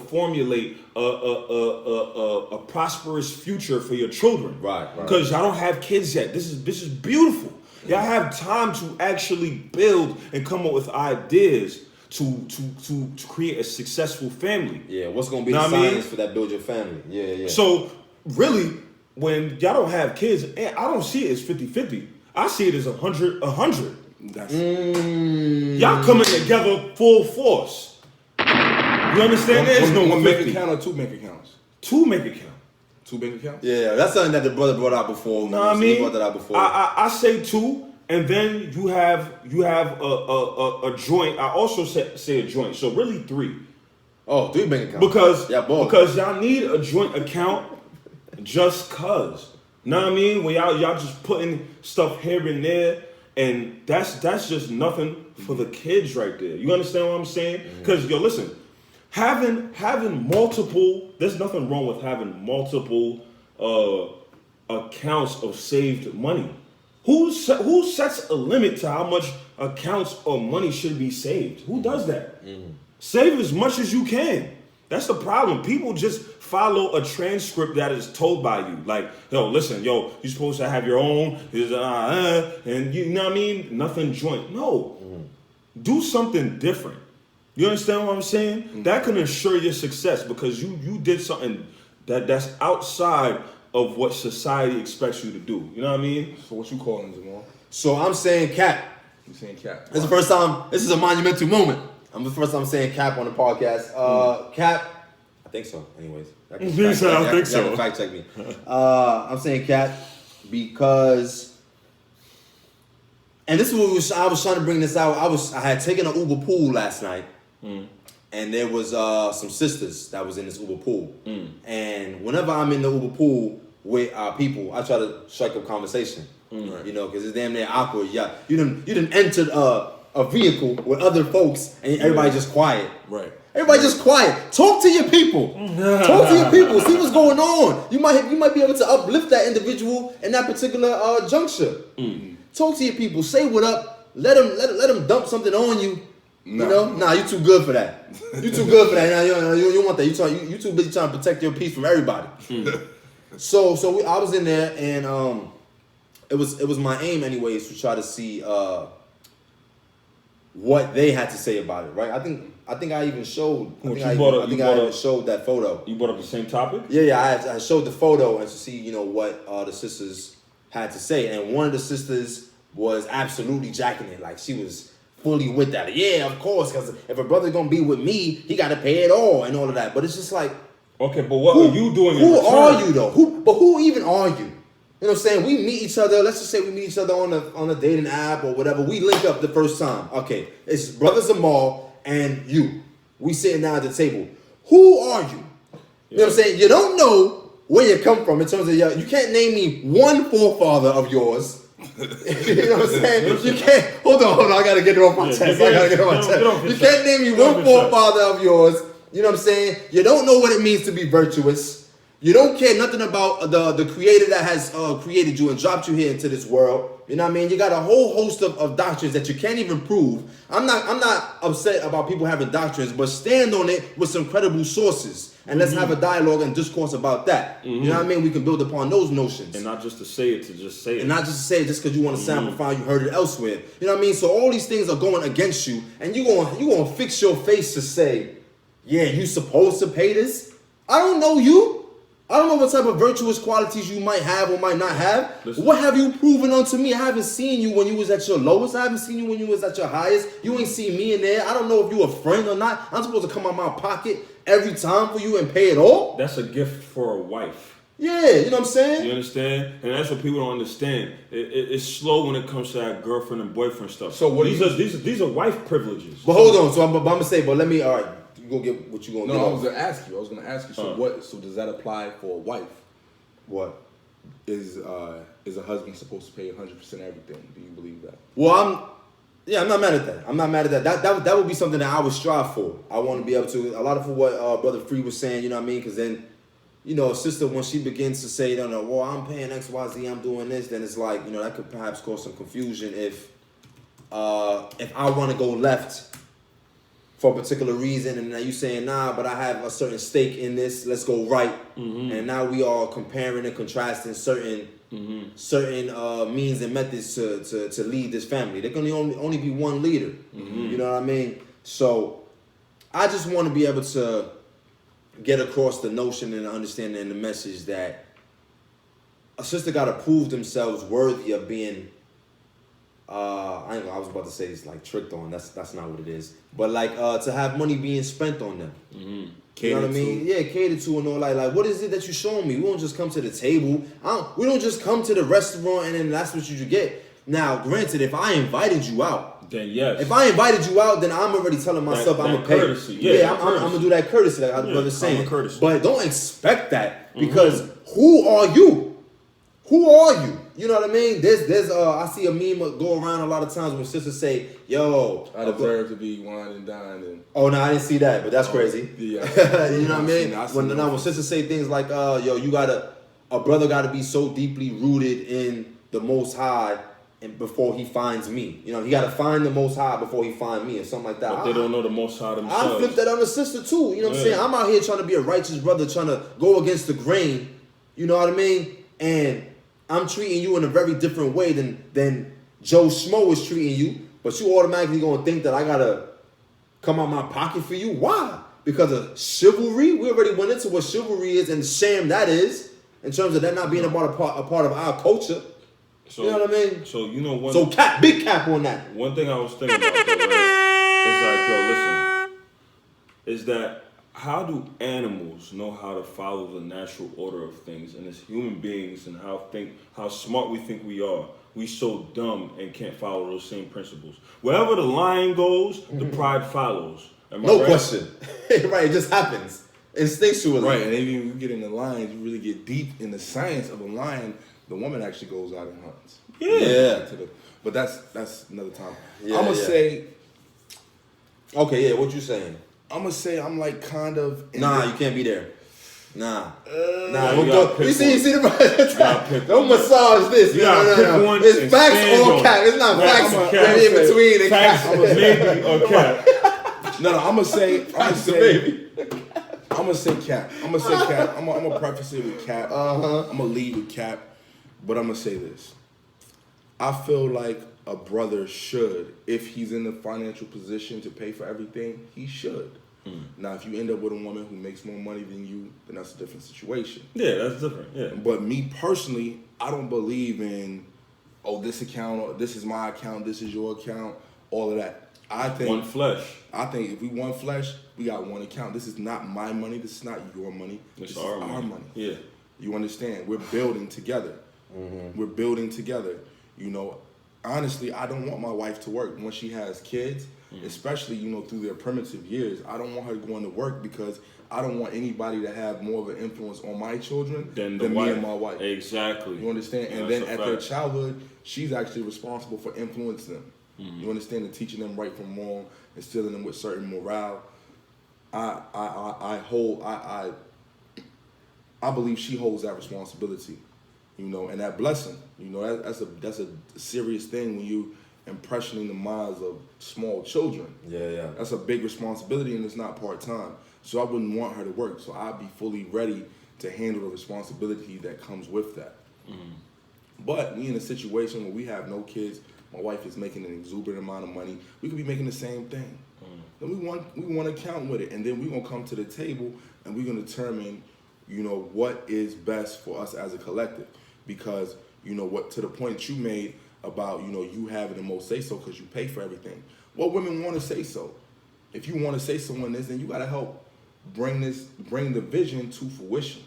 formulate a prosperous future for your children. Right. Because y'all don't have kids yet. This is beautiful. Y'all have time to actually build and come up with ideas to create a successful family. Yeah, what's gonna be Know the what I mean? science for that build your family? Yeah. So really, when y'all don't have kids, I don't see it as 50-50. I see it as 100. That's Y'all coming together full force. You understand? There's no one bank 50. account or two bank accounts? Two make account. Two bank accounts? Yeah, that's something that the brother brought out before. Know what I He mean? brought that out before. I say two, and then you have a joint. I also say a joint. So really three. Oh, 3 bank accounts. Because y'all need a joint account just cause. Know what I mean? When y'all just putting stuff here and there, and that's just nothing for the kids right there. You understand what I'm saying? Because yo, listen, having multiple, there's nothing wrong with having multiple accounts of saved money. Who sets a limit to how much accounts or money should be saved? Who does that? Save as much as you can. That's the problem. People just follow a transcript that is told by you. Like, yo, listen, you're supposed to have your own, and you know what I mean? Nothing joint. No. Do something different. You understand what I'm saying? That can ensure your success because you did something that's outside of what society expects you to do. You know what I mean? So what you calling, Zamar? So I'm saying cap. You saying cap? This is the first time. This is a monumental moment. I'm the first time saying cap on the podcast. Cap. I think so. Anyways, I think so. You can fact check me. I'm saying cap because, and this is what I was trying to bring this out. I had taken an Uber pool last night, and there was some sisters that was in this Uber pool. And whenever I'm in the Uber pool with people, I try to strike up conversation. You know, because it's damn near awkward. Yeah, you done entered a vehicle with other folks, and everybody just quiet. Right. Everybody just quiet. Talk to your people. Talk to your people. See what's going on. You might be able to uplift that individual in that particular juncture. Talk to your people. Say what up. Let them dump something on you. You know? Nah, you too good for that. You too good for that. Nah, you want that. You too busy trying to protect your peace from everybody. So I was in there, and it was my aim anyways to try to see what they had to say about it, right? I think I even showed. I even showed that photo. You brought up the same topic? Yeah. I showed the photo and to see, what the sisters had to say, and one of the sisters was absolutely jacking it, like she was fully with that. Yeah, of course, because if a brother gonna be with me, he got to pay it all and all of that. But it's just like, okay, but what are you doing? Who are you though? Who even are you? You know what I'm saying? We meet each other. Let's just say we meet each other on a dating app or whatever. We link up the first time. Okay, it's brother Zamar and you. We sitting down at the table. Who are you? You know what I'm saying? You don't know where you come from in terms of you can't name me one forefather of yours. You know what I'm saying? You can't. Hold on. I gotta get it off my chest. You can't name me one forefather of yours. You know what I'm saying? You don't know what it means to be virtuous. You don't care nothing about the creator that has created you and dropped you here into this world. You know what I mean? You got a whole host of doctrines that you can't even prove. I'm not upset about people having doctrines, but stand on it with some credible sources. And let's have a dialogue and discourse about that. You know what I mean? We can build upon those notions. And not just to say it, to just say it. And not just to say it just because you want to samplify, you heard it elsewhere. You know what I mean? So all these things are going against you. And you gonna fix your face to say, yeah, you supposed to pay this? I don't know you. I don't know what type of virtuous qualities you might have or might not have. Listen. What have you proven unto me? I haven't seen you when you was at your lowest. I haven't seen you when you was at your highest. You ain't seen me in there. I don't know if you a friend or not. I'm supposed to come out of my pocket every time for you and pay it all? That's a gift for a wife. Yeah, you know what I'm saying? You understand? And that's what people don't understand. It's slow when it comes to that girlfriend and boyfriend stuff. So what these are wife privileges. But hold on. So I'm gonna say, but let me, all right. You gonna get what you gonna get. No, I was gonna ask you. So what? So does that apply for a wife? What is a husband supposed to pay 100% everything? Do you believe that? Well, I'm not mad at that. I'm not mad at that. That would be something that I would strive for. I want to be able to. A lot of for what Brother Free was saying. You know what I mean? Because then, a sister when she begins to say, well, I'm paying X, Y, Z, I'm doing this, then it's like, that could perhaps cause some confusion if I want to go left for a particular reason, and now you saying, nah, but I have a certain stake in this, let's go right. And now we are comparing and contrasting certain means and methods to lead this family. There can only be one leader. You know what I mean? So I just want to be able to get across the notion and the understanding and the message that a sister got to prove themselves worthy of being I was about to say it's like tricked on. That's not what it is. But like to have money being spent on them. You know what I mean? Yeah, catered to and all. Like what is it that you showing me? We don't just come to the table. We don't just come to the restaurant and then that's what you get. Now, granted, if I invited you out, then yes. If I invited you out, then I'm already telling myself I'm gonna pay. Courtesy. Yeah, I'm gonna do that courtesy, like I was saying. But don't expect that because who are you? Who are you? You know what I mean? There's I see a meme go around a lot of times when sisters say, "Yo, I deserve to be wine and dined." And oh no, I didn't see that, but that's crazy. Yeah, you know what I mean? When sisters say things like, "Yo, a brother gotta be so deeply rooted in the Most High and before he finds me. You know, he got to find the Most High before he find me or something like that. But they don't know the Most High themselves. I flip that on the sister too. You know what I'm saying? I'm out here trying to be a righteous brother, trying to go against the grain. You know what I mean? And I'm treating you in a very different way than Joe Schmo is treating you. But you automatically gonna think that I gotta come out my pocket for you. Why? Because of chivalry. We already went into what chivalry is and the sham that is in terms of that not being a part of our culture. So, you know what I mean? So you know one. So big cap on that. One thing I was thinking about, though, right? It's like, yo, listen. Is that how do animals know how to follow the natural order of things, and as human beings, and how smart we think we are? We so dumb and can't follow those same principles. Wherever the lion goes, the pride follows. No right? Question. Right, it just happens instinctually. Right, and even when you get in the lions, you really get deep in the science of a lion. The woman actually goes out and hunts. Yeah. But that's another time. Yeah, I'm gonna say. Okay, yeah. What you saying? I'm gonna say I'm like kind of. Nah, you can't be there. Nah. You see the don't massage this. No. It's facts or cap. It's not facts in between. Facts maybe or cap. No, I'm gonna say cap. I'm gonna preface it with cap. I'm gonna lead with cap, but I'm gonna say this. I feel like a brother should, if he's in the financial position to pay for everything, he should. Now, if you end up with a woman who makes more money than you, then that's a different situation. Yeah, that's different. Yeah. But me personally, I don't believe in, this account, or this is my account, this is your account, all of that. I think one flesh. I think if we one flesh, we got one account. This is not my money. This is not your money. This is our money. Yeah. You understand? We're building together. We're building together. You know, honestly, I don't want my wife to work when she has kids. Especially, through their primitive years. I don't want her going to work because I don't want anybody to have more of an influence on my children than me and my wife. Exactly. You understand? Yeah, and then at their childhood, she's actually responsible for influencing them. You understand? And teaching them right from wrong, instilling them with certain morale. I believe she holds that responsibility. And that blessing. That's a serious thing when you impressioning the minds of small children. Yeah. That's a big responsibility, and it's not part-time. So I wouldn't want her to work. So I'd be fully ready to handle the responsibility that comes with that. But me in a situation where we have no kids, my wife is making an exuberant amount of money, we could be making the same thing. Then we want to count with it, and then we're going to come to the table and we're going to determine, what is best for us as a collective. Because, what to the point that you made about, you having the most say-so because you pay for everything. What women want to say so. If you want to say so in this, then you got to help bring the vision to fruition.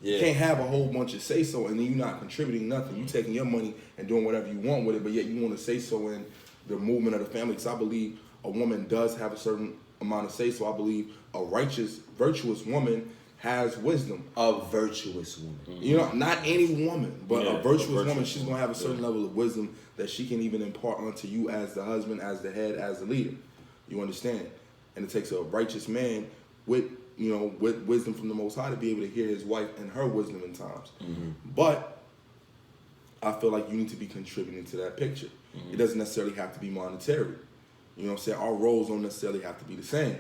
You can't have a whole bunch of say-so and then you're not contributing nothing. You taking your money and doing whatever you want with it, but yet you want to say so in the movement of the family. Because I believe a woman does have a certain amount of say-so. I believe a righteous, virtuous woman has wisdom. A virtuous woman. Not any woman, but a virtuous woman. She's going to have a certain level of wisdom that she can even impart onto you as the husband, as the head, as the leader. You understand? And it takes a righteous man with wisdom from the Most High to be able to hear his wife and her wisdom in times. But I feel like you need to be contributing to that picture. It doesn't necessarily have to be monetary. You know what I'm saying? Our roles don't necessarily have to be the same.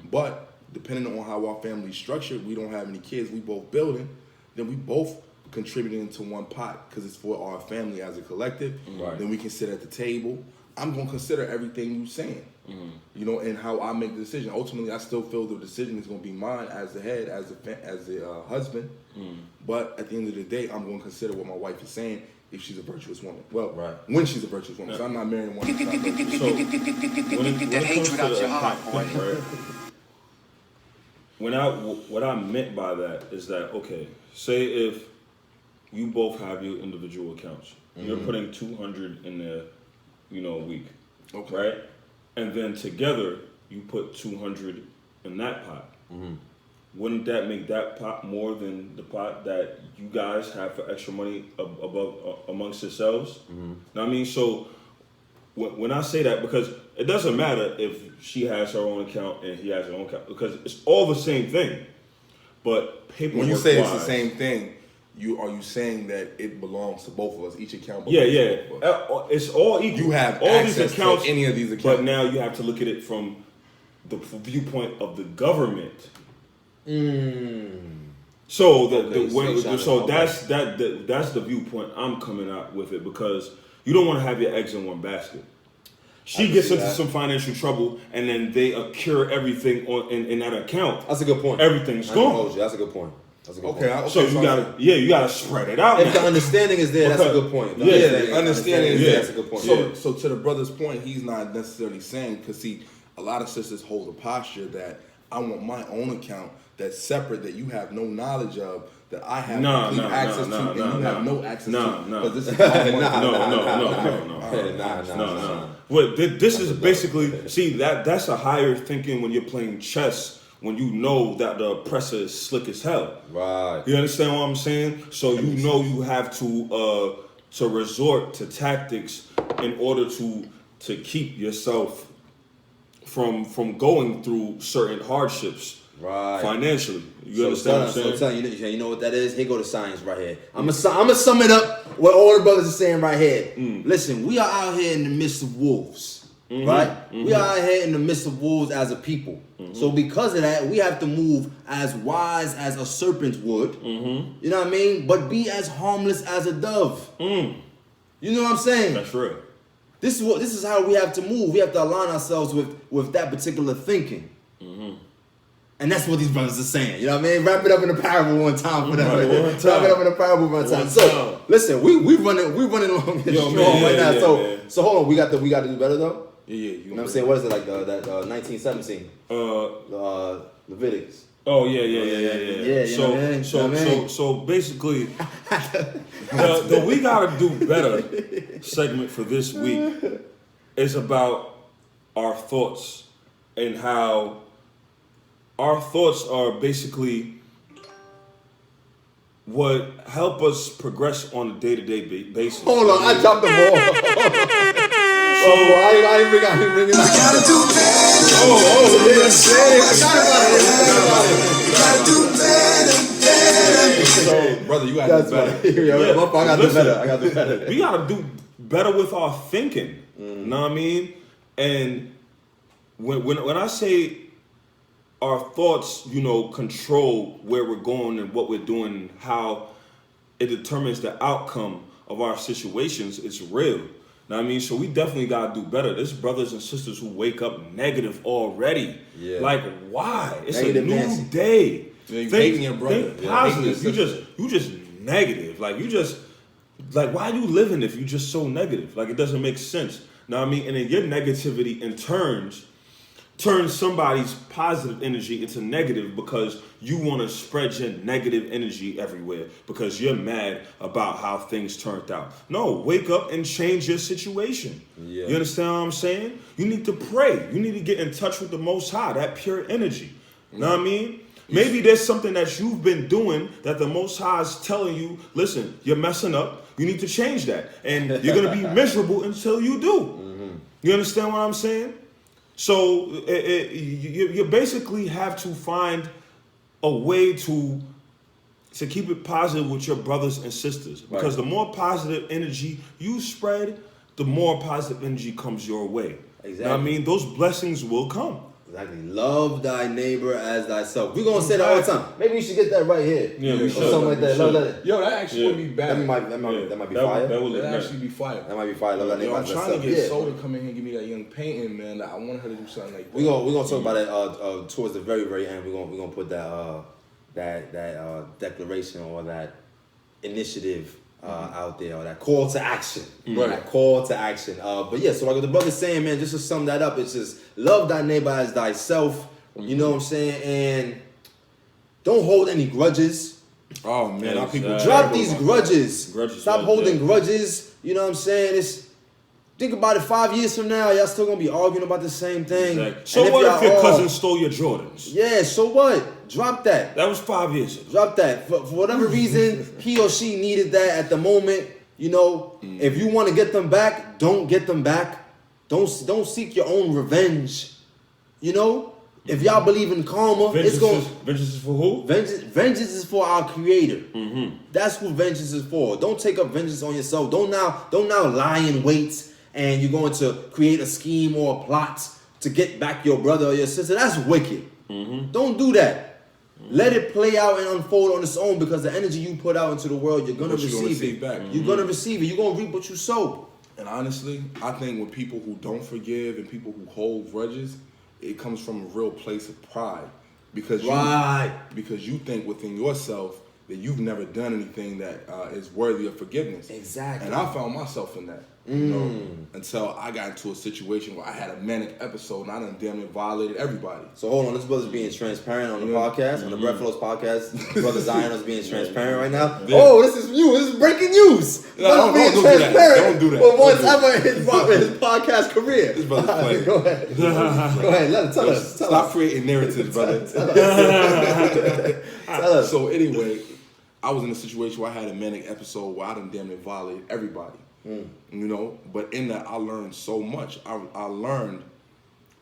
But depending on how our family's structured, we don't have any kids, we both building, then we both contributing into one pot because it's for our family as a collective. Then we can sit at the table. I'm going to consider everything you're saying, and how I make the decision. Ultimately, I still feel the decision is going to be mine as the head, as the husband. But at the end of the day, I'm going to consider what my wife is saying if she's a virtuous woman. Well, when she's a virtuous woman. So I'm not marrying one. So when it comes to the account thing, right? What I meant by that is that, okay, say if you both have your individual accounts, you're putting $200 in there, a week, right? And then together you put $200 in that pot. Wouldn't that make that pot more than the pot that you guys have for extra money amongst yourselves? Know what I mean? So when I say that, because it doesn't matter if she has her own account and he has his own account, because it's all the same thing. But paperwork, when you say it's the same thing, are you saying that it belongs to both of us? Each account belongs Yeah. to both of us. It's all equal. You have all access these accounts, to any of these accounts. but now you have to look at it from the viewpoint of the government. So that's the viewpoint I'm coming out with it, because you don't want to have your eggs in one basket. She gets into some financial trouble, and then they accrue everything in that account. That's a good point. Everything's gone. That's a good point. Okay, so you gotta spread it out. If the understanding is there, that's a good point. The understanding is there. That's a good point. So to the brother's point, he's not necessarily saying, because see, a lot of sisters hold a posture that I want my own account that's separate, that you have no knowledge of, that I have complete access to, and you have no access to. Because this is No. Well, this is basically, see, that's a higher thinking when you're playing chess, when you know that the oppressor is slick as hell. Right. You understand what I'm saying? So you know you have to resort to tactics in order to keep yourself from going through certain hardships. Right. Financially. You understand what I'm saying? So you know what that is? Here go the science right here. I'm gonna sum it up what all the brothers are saying right here. Listen, we are out here in the midst of wolves. Right? We are out here in the midst of wolves as a people. So because of that, we have to move as wise as a serpent would. You know what I mean? But be as harmless as a dove. You know what I'm saying? That's real. This is how we have to move. We have to align ourselves with that particular thinking. And that's what these brothers are saying. You know what I mean? Wrap it up in a parable one time for them. Wrap it up in a parable one time. So listen, we running along this strong right now. So hold on, we got to do better though. Yeah. You know what I'm saying? What is it like that 1917? Leviticus. Oh yeah. So basically, the we gotta do better segment for this week is about our thoughts and how our thoughts are basically what help us progress on a day-to-day basis. Hold on, I dropped the ball. I ain't bring it up. I gotta do better. So, brother, you gotta do better. I gotta do better. We gotta do better with our thinking. You know what I mean? And when I say our thoughts, control where we're going and what we're doing, and how it determines the outcome of our situations, it's real. Know what I mean? So we definitely gotta do better. There's brothers and sisters who wake up negative already. Yeah. Like, why? It's negative a new day. Yeah, you hating your brother. Think positive. You just negative. Like, why are you living if you just so negative? Like, it doesn't make sense. Know what I mean? And then your negativity in turns somebody's positive energy into negative, because you want to spread your negative energy everywhere because you're mad about how things turned out. No, wake up and change your situation. Yeah. You understand what I'm saying? You need to pray. You need to get in touch with the Most High, that pure energy. You know what I mean? Maybe there's something that you've been doing that the Most High is telling you, listen, you're messing up. You need to change that. And you're going to be miserable until you do. You understand what I'm saying? So you basically have to find a way to keep it positive with your brothers and sisters. Because the more positive energy you spread, the more positive energy comes your way. Exactly. You know what I mean? Those blessings will come. Exactly. Love thy neighbor as thyself. We're going to say that all the time. Maybe we should get that right here. Yeah, we should. Or something like that. Yo, that actually would be bad. That might be fire. That actually be fire. That might be fire. Love thy neighbor as thyself. I'm trying to get Soda to come in here and give me that young painting, man. I want her to do something like that. We're gonna talk about that towards the very, very end. We're gonna put that declaration or that initiative out there, or that call to action. Right. That call to action. But yeah, so like the brother's saying, man, just to sum that up, it's just love thy neighbor as thyself. You know what I'm saying? And don't hold any grudges. Oh man, our people drop these grudges. Stop holding grudges. You know what I'm saying? Think about it, 5 years from now, y'all still gonna be arguing about the same thing. Exactly. So what if your cousin stole your Jordans? Yeah, so what? Drop that. That was 5 years ago. Drop that. For whatever reason, he or she needed that at the moment. If you want to get them back, don't get them back. Don't seek your own revenge. If y'all believe in karma, it's going. Vengeance is for who? Vengeance is for our Creator. That's who vengeance is for. Don't take up vengeance on yourself. Don't now lie in wait and you're going to create a scheme or a plot to get back your brother or your sister. That's wicked. Don't do that. Let it play out and unfold on its own, because the energy you put out into the world, you're gonna receive it. Back. You're gonna receive it. You're gonna reap what you sow. And honestly, I think with people who don't forgive and people who hold grudges, it comes from a real place of pride, because you think within yourself that you've never done anything that is worthy of forgiveness. Exactly. And I found myself in that, you know, until I got into a situation where I had a manic episode and I done damn near violated everybody. So hold on, this brother's being transparent on the podcast, on the Breath Flows podcast. Brother Zion is being transparent right now. Yeah. Oh, this is new. This is breaking news. No, don't do that. Don't do that. For once ever in his podcast career. This brother's playing. Go ahead. Go ahead. Tell us. Stop creating narratives, brother. Tell us. So anyway, I was in a situation where I had a manic episode where I done damn near violated everybody. You know, but in that I learned so much. I learned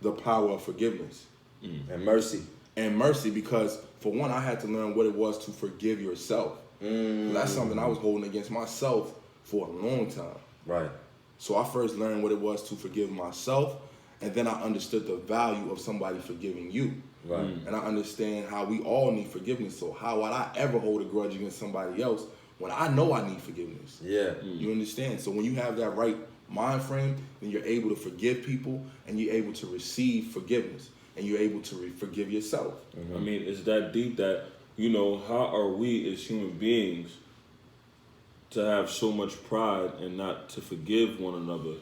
the power of forgiveness and mercy. And mercy, because for one, I had to learn what it was to forgive yourself. That's something I was holding against myself for a long time. Right. So I first learned what it was to forgive myself, and then I understood the value of somebody forgiving you. Right. And I understand how we all need forgiveness. So how would I ever hold a grudge against somebody else when I know I need forgiveness? Yeah. You understand? So when you have that right mind frame, then you're able to forgive people, and you're able to receive forgiveness, and you're able to forgive yourself. I mean, it's that deep that, you know, how are we as human beings to have so much pride and not to forgive one another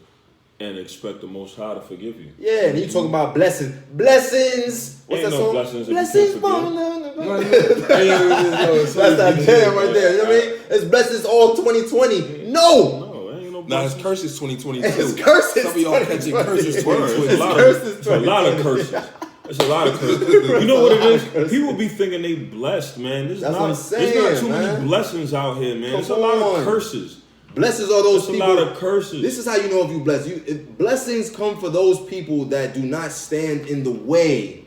and expect the Most High to forgive you? Yeah, and you talk about blessings. Blessings! What's Ain't that no song? blessings if you Blessings, can't mama. That's That's that jam right there. You know what I mean? It's blessings all 2020. No! No, ain't no Nah, blessings. it's curses 2022. It's curses. Some of y'all catching curses It's 2022. a lot of curses. It's a lot of curses. You know what it is? People be thinking they blessed, man. There's That's not, what I'm saying, there's not too man. many blessings out here, man. There's a Come lot on. of curses. Blessings are those There's a people. lot of curses. This is how you know if you blessed. Blessings come for those people that do not stand in the way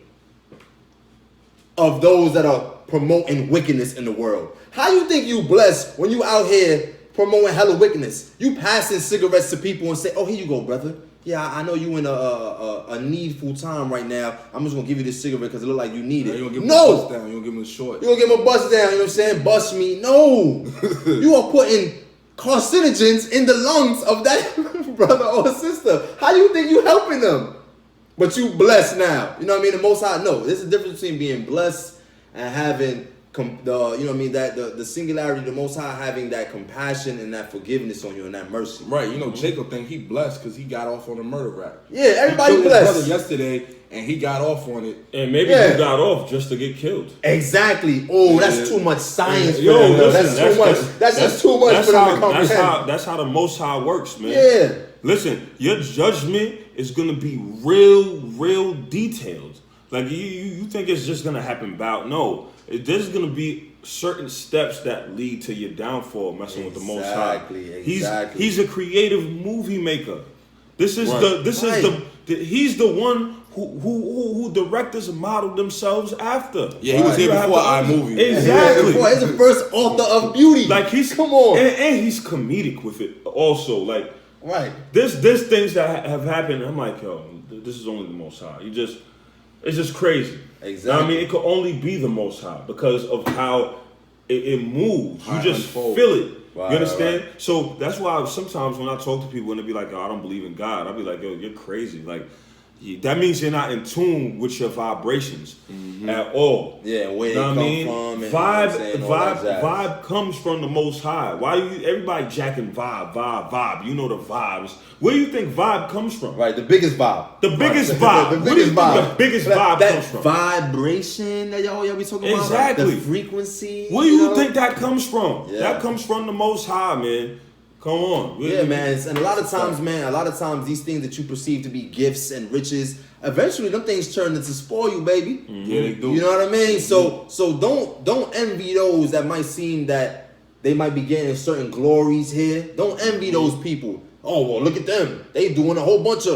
of those that are promoting wickedness in the world. How you think you blessed when you out here promoting hella wickedness? You passing cigarettes to people and say, "Oh, here you go, brother. Yeah, I know you in a needful time right now. I'm just gonna give you this cigarette because it look like you need it." You gonna give him a bust down. You gonna give him a short. You gonna give him a bust down, you know what I'm saying? Bust me. No. You are putting carcinogens in the lungs of that brother or sister. How you think you helping them? But you blessed now. You know what I mean? The Most High, no. There's a difference between being blessed and having you know what I mean, that the singularity, the Most High having that compassion and that forgiveness on you and that mercy. Right, you know, Jacob think he blessed because he got off on a murder rap. Yeah, everybody he killed blessed. his brother yesterday, and he got off on it. And maybe Yeah. you got off just to get killed. Exactly. Oh, that's too much science. Yo, for them. listen, That's too much. That's just too much for them to comprehend. That's how the Most High works, man. Yeah. Listen, your judgment is gonna be real detailed. Like you think it's just gonna happen about? No, there's gonna be certain steps that lead to your downfall. Messing with the Most High. Exactly. He's a creative movie maker. This is Right. he's the one who directors modeled themselves after. Yeah, he was here before iMovie. Exactly. He's the first author of beauty. Like come on. and he's comedic with it also. Like Right. there's things that have happened. I'm like, yo, this is only the Most High. It's just crazy. Exactly. I mean, it could only be the Most High because of how it moves. How You it just unfolds. feel it. Right, You understand? right. So that's why sometimes when I talk to people and they be like, "Yo, I don't believe in God," I'll be like, "Yo, you're crazy." Like that means you're not in tune with your vibrations at all. Yeah, where You know what I they mean? come from. And, you know what I'm saying, all that jazz. Vibe comes from the Most High. Why everybody jacking vibe? You know the vibes. Where do you think vibe comes from? Right, the biggest vibe. The biggest vibe. The Where do you biggest think vibe. the biggest That vibe comes from? vibration that y'all be talking about. Exactly. The frequency. Where do you know? think that comes from? Yeah. That comes from the Most High, man. Come on. Yeah, man. And a lot of times, these things that you perceive to be gifts and riches, eventually them things turn into spoil you, baby. Yeah, they do. You know what I mean? So don't envy those that might seem that they might be getting certain glories here. Don't envy those people. Oh, well, look at them. They doing a host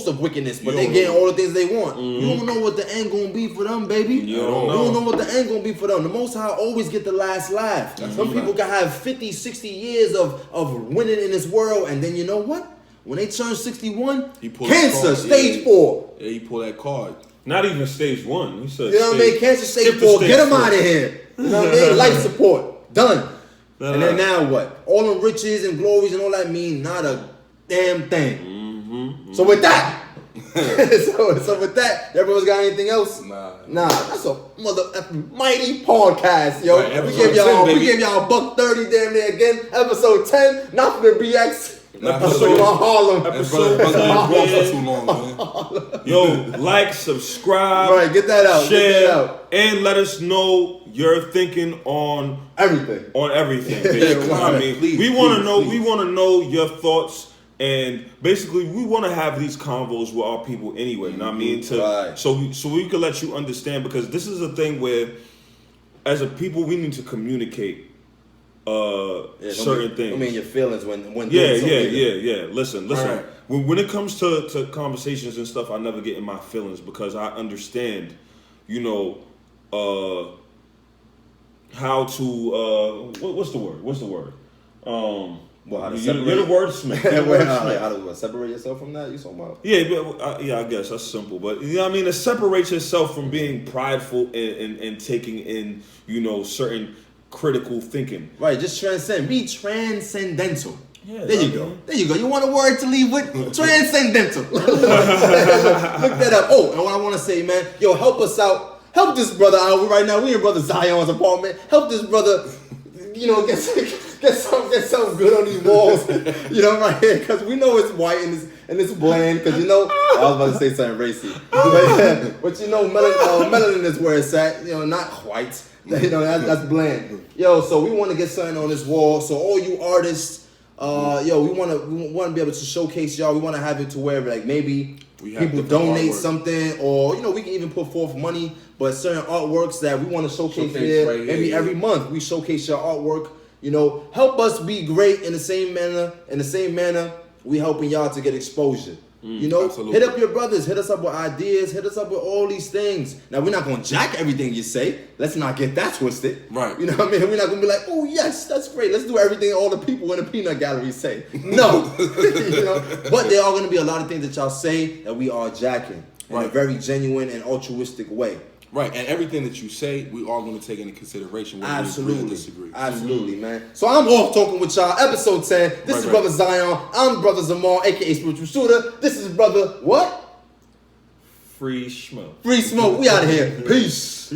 of wickedness, but they getting all the things they want. You don't know what the end gonna be for them, baby. You don't know what the end gonna be for them. The Most High always get the last laugh. Some people can have 50, 60 years of winning in this world, and then you know what? When they turn 61, cancer, stage 4. Yeah, he pull that card. Not even stage 1. He said, you know what I mean? Cancer, stage 4. Get them out of here. You know what I mean? Life support. Done. And then now what? All the riches and glories and all that mean not a damn thing. So with that, so with that, everyone's got anything else? Nah. That's a mighty podcast, yo. Right, we gave y'all $130 damn near again. Episode 10, not for the BX. Episode Harlem. Episode too long, man. Yo, like, subscribe, right, get that out, share, and let us know your thinking on everything. Basically. I mean, please, we want to know. please. We want to know your thoughts, and basically, we want to have these convos with our people anyway. You know what I mean? So we can let you understand, because this is a thing where, as a people, we need to communicate. Certain things. I mean, your feelings when yeah. Listen. Right. When it comes to conversations and stuff, I never get in my feelings, because I understand, how to what's the word? Well, how to you're separate? the wordsmith. How to separate yourself from that? You talking about? Yeah, I guess that's simple. But you know what I mean? To separate yourself from being prideful and taking in, certain critical thinking. Right, just transcend. Be transcendental. Yeah, there you go. You want a word to leave with? Transcendental. Look that up. Oh, and what I want to say, man, yo, help us out. Help this brother out right now. We in Brother Zion's apartment. Help this brother, get something good on these walls. Right here, because we know it's white and it's bland. Because I was about to say something racy, but melanin is where it's at. Not white. That's bland. Yo, so we want to get something on this wall. So all you artists, we want to be able to showcase y'all. We want to have it to where maybe people donate something, or we can even put forth money. But certain artworks that we want to showcase here, right, maybe every month we showcase your artwork. Help us be great in the same manner. We helping y'all to get exposure. Absolutely. Hit up your brothers. Hit us up with ideas. Hit us up with all these things. Now, we're not going to jack everything you say. Let's not get that twisted. Right. You know what I mean? We're not going to be like, oh, yes, that's great. Let's do everything all the people in the peanut gallery say. No. But there are going to be a lot of things that y'all say that we are jacking in a very genuine and altruistic way. Right, and everything that you say, we are going to take into consideration whether we agree or disagree. Absolutely, man. So I'm off talking with y'all. Episode 10. This is Brother Zion. I'm Brother Zamar, a.k.a. Spiritual Shooter. This is Brother what? Free Smoke. Free Smoke. We out of here. Peace.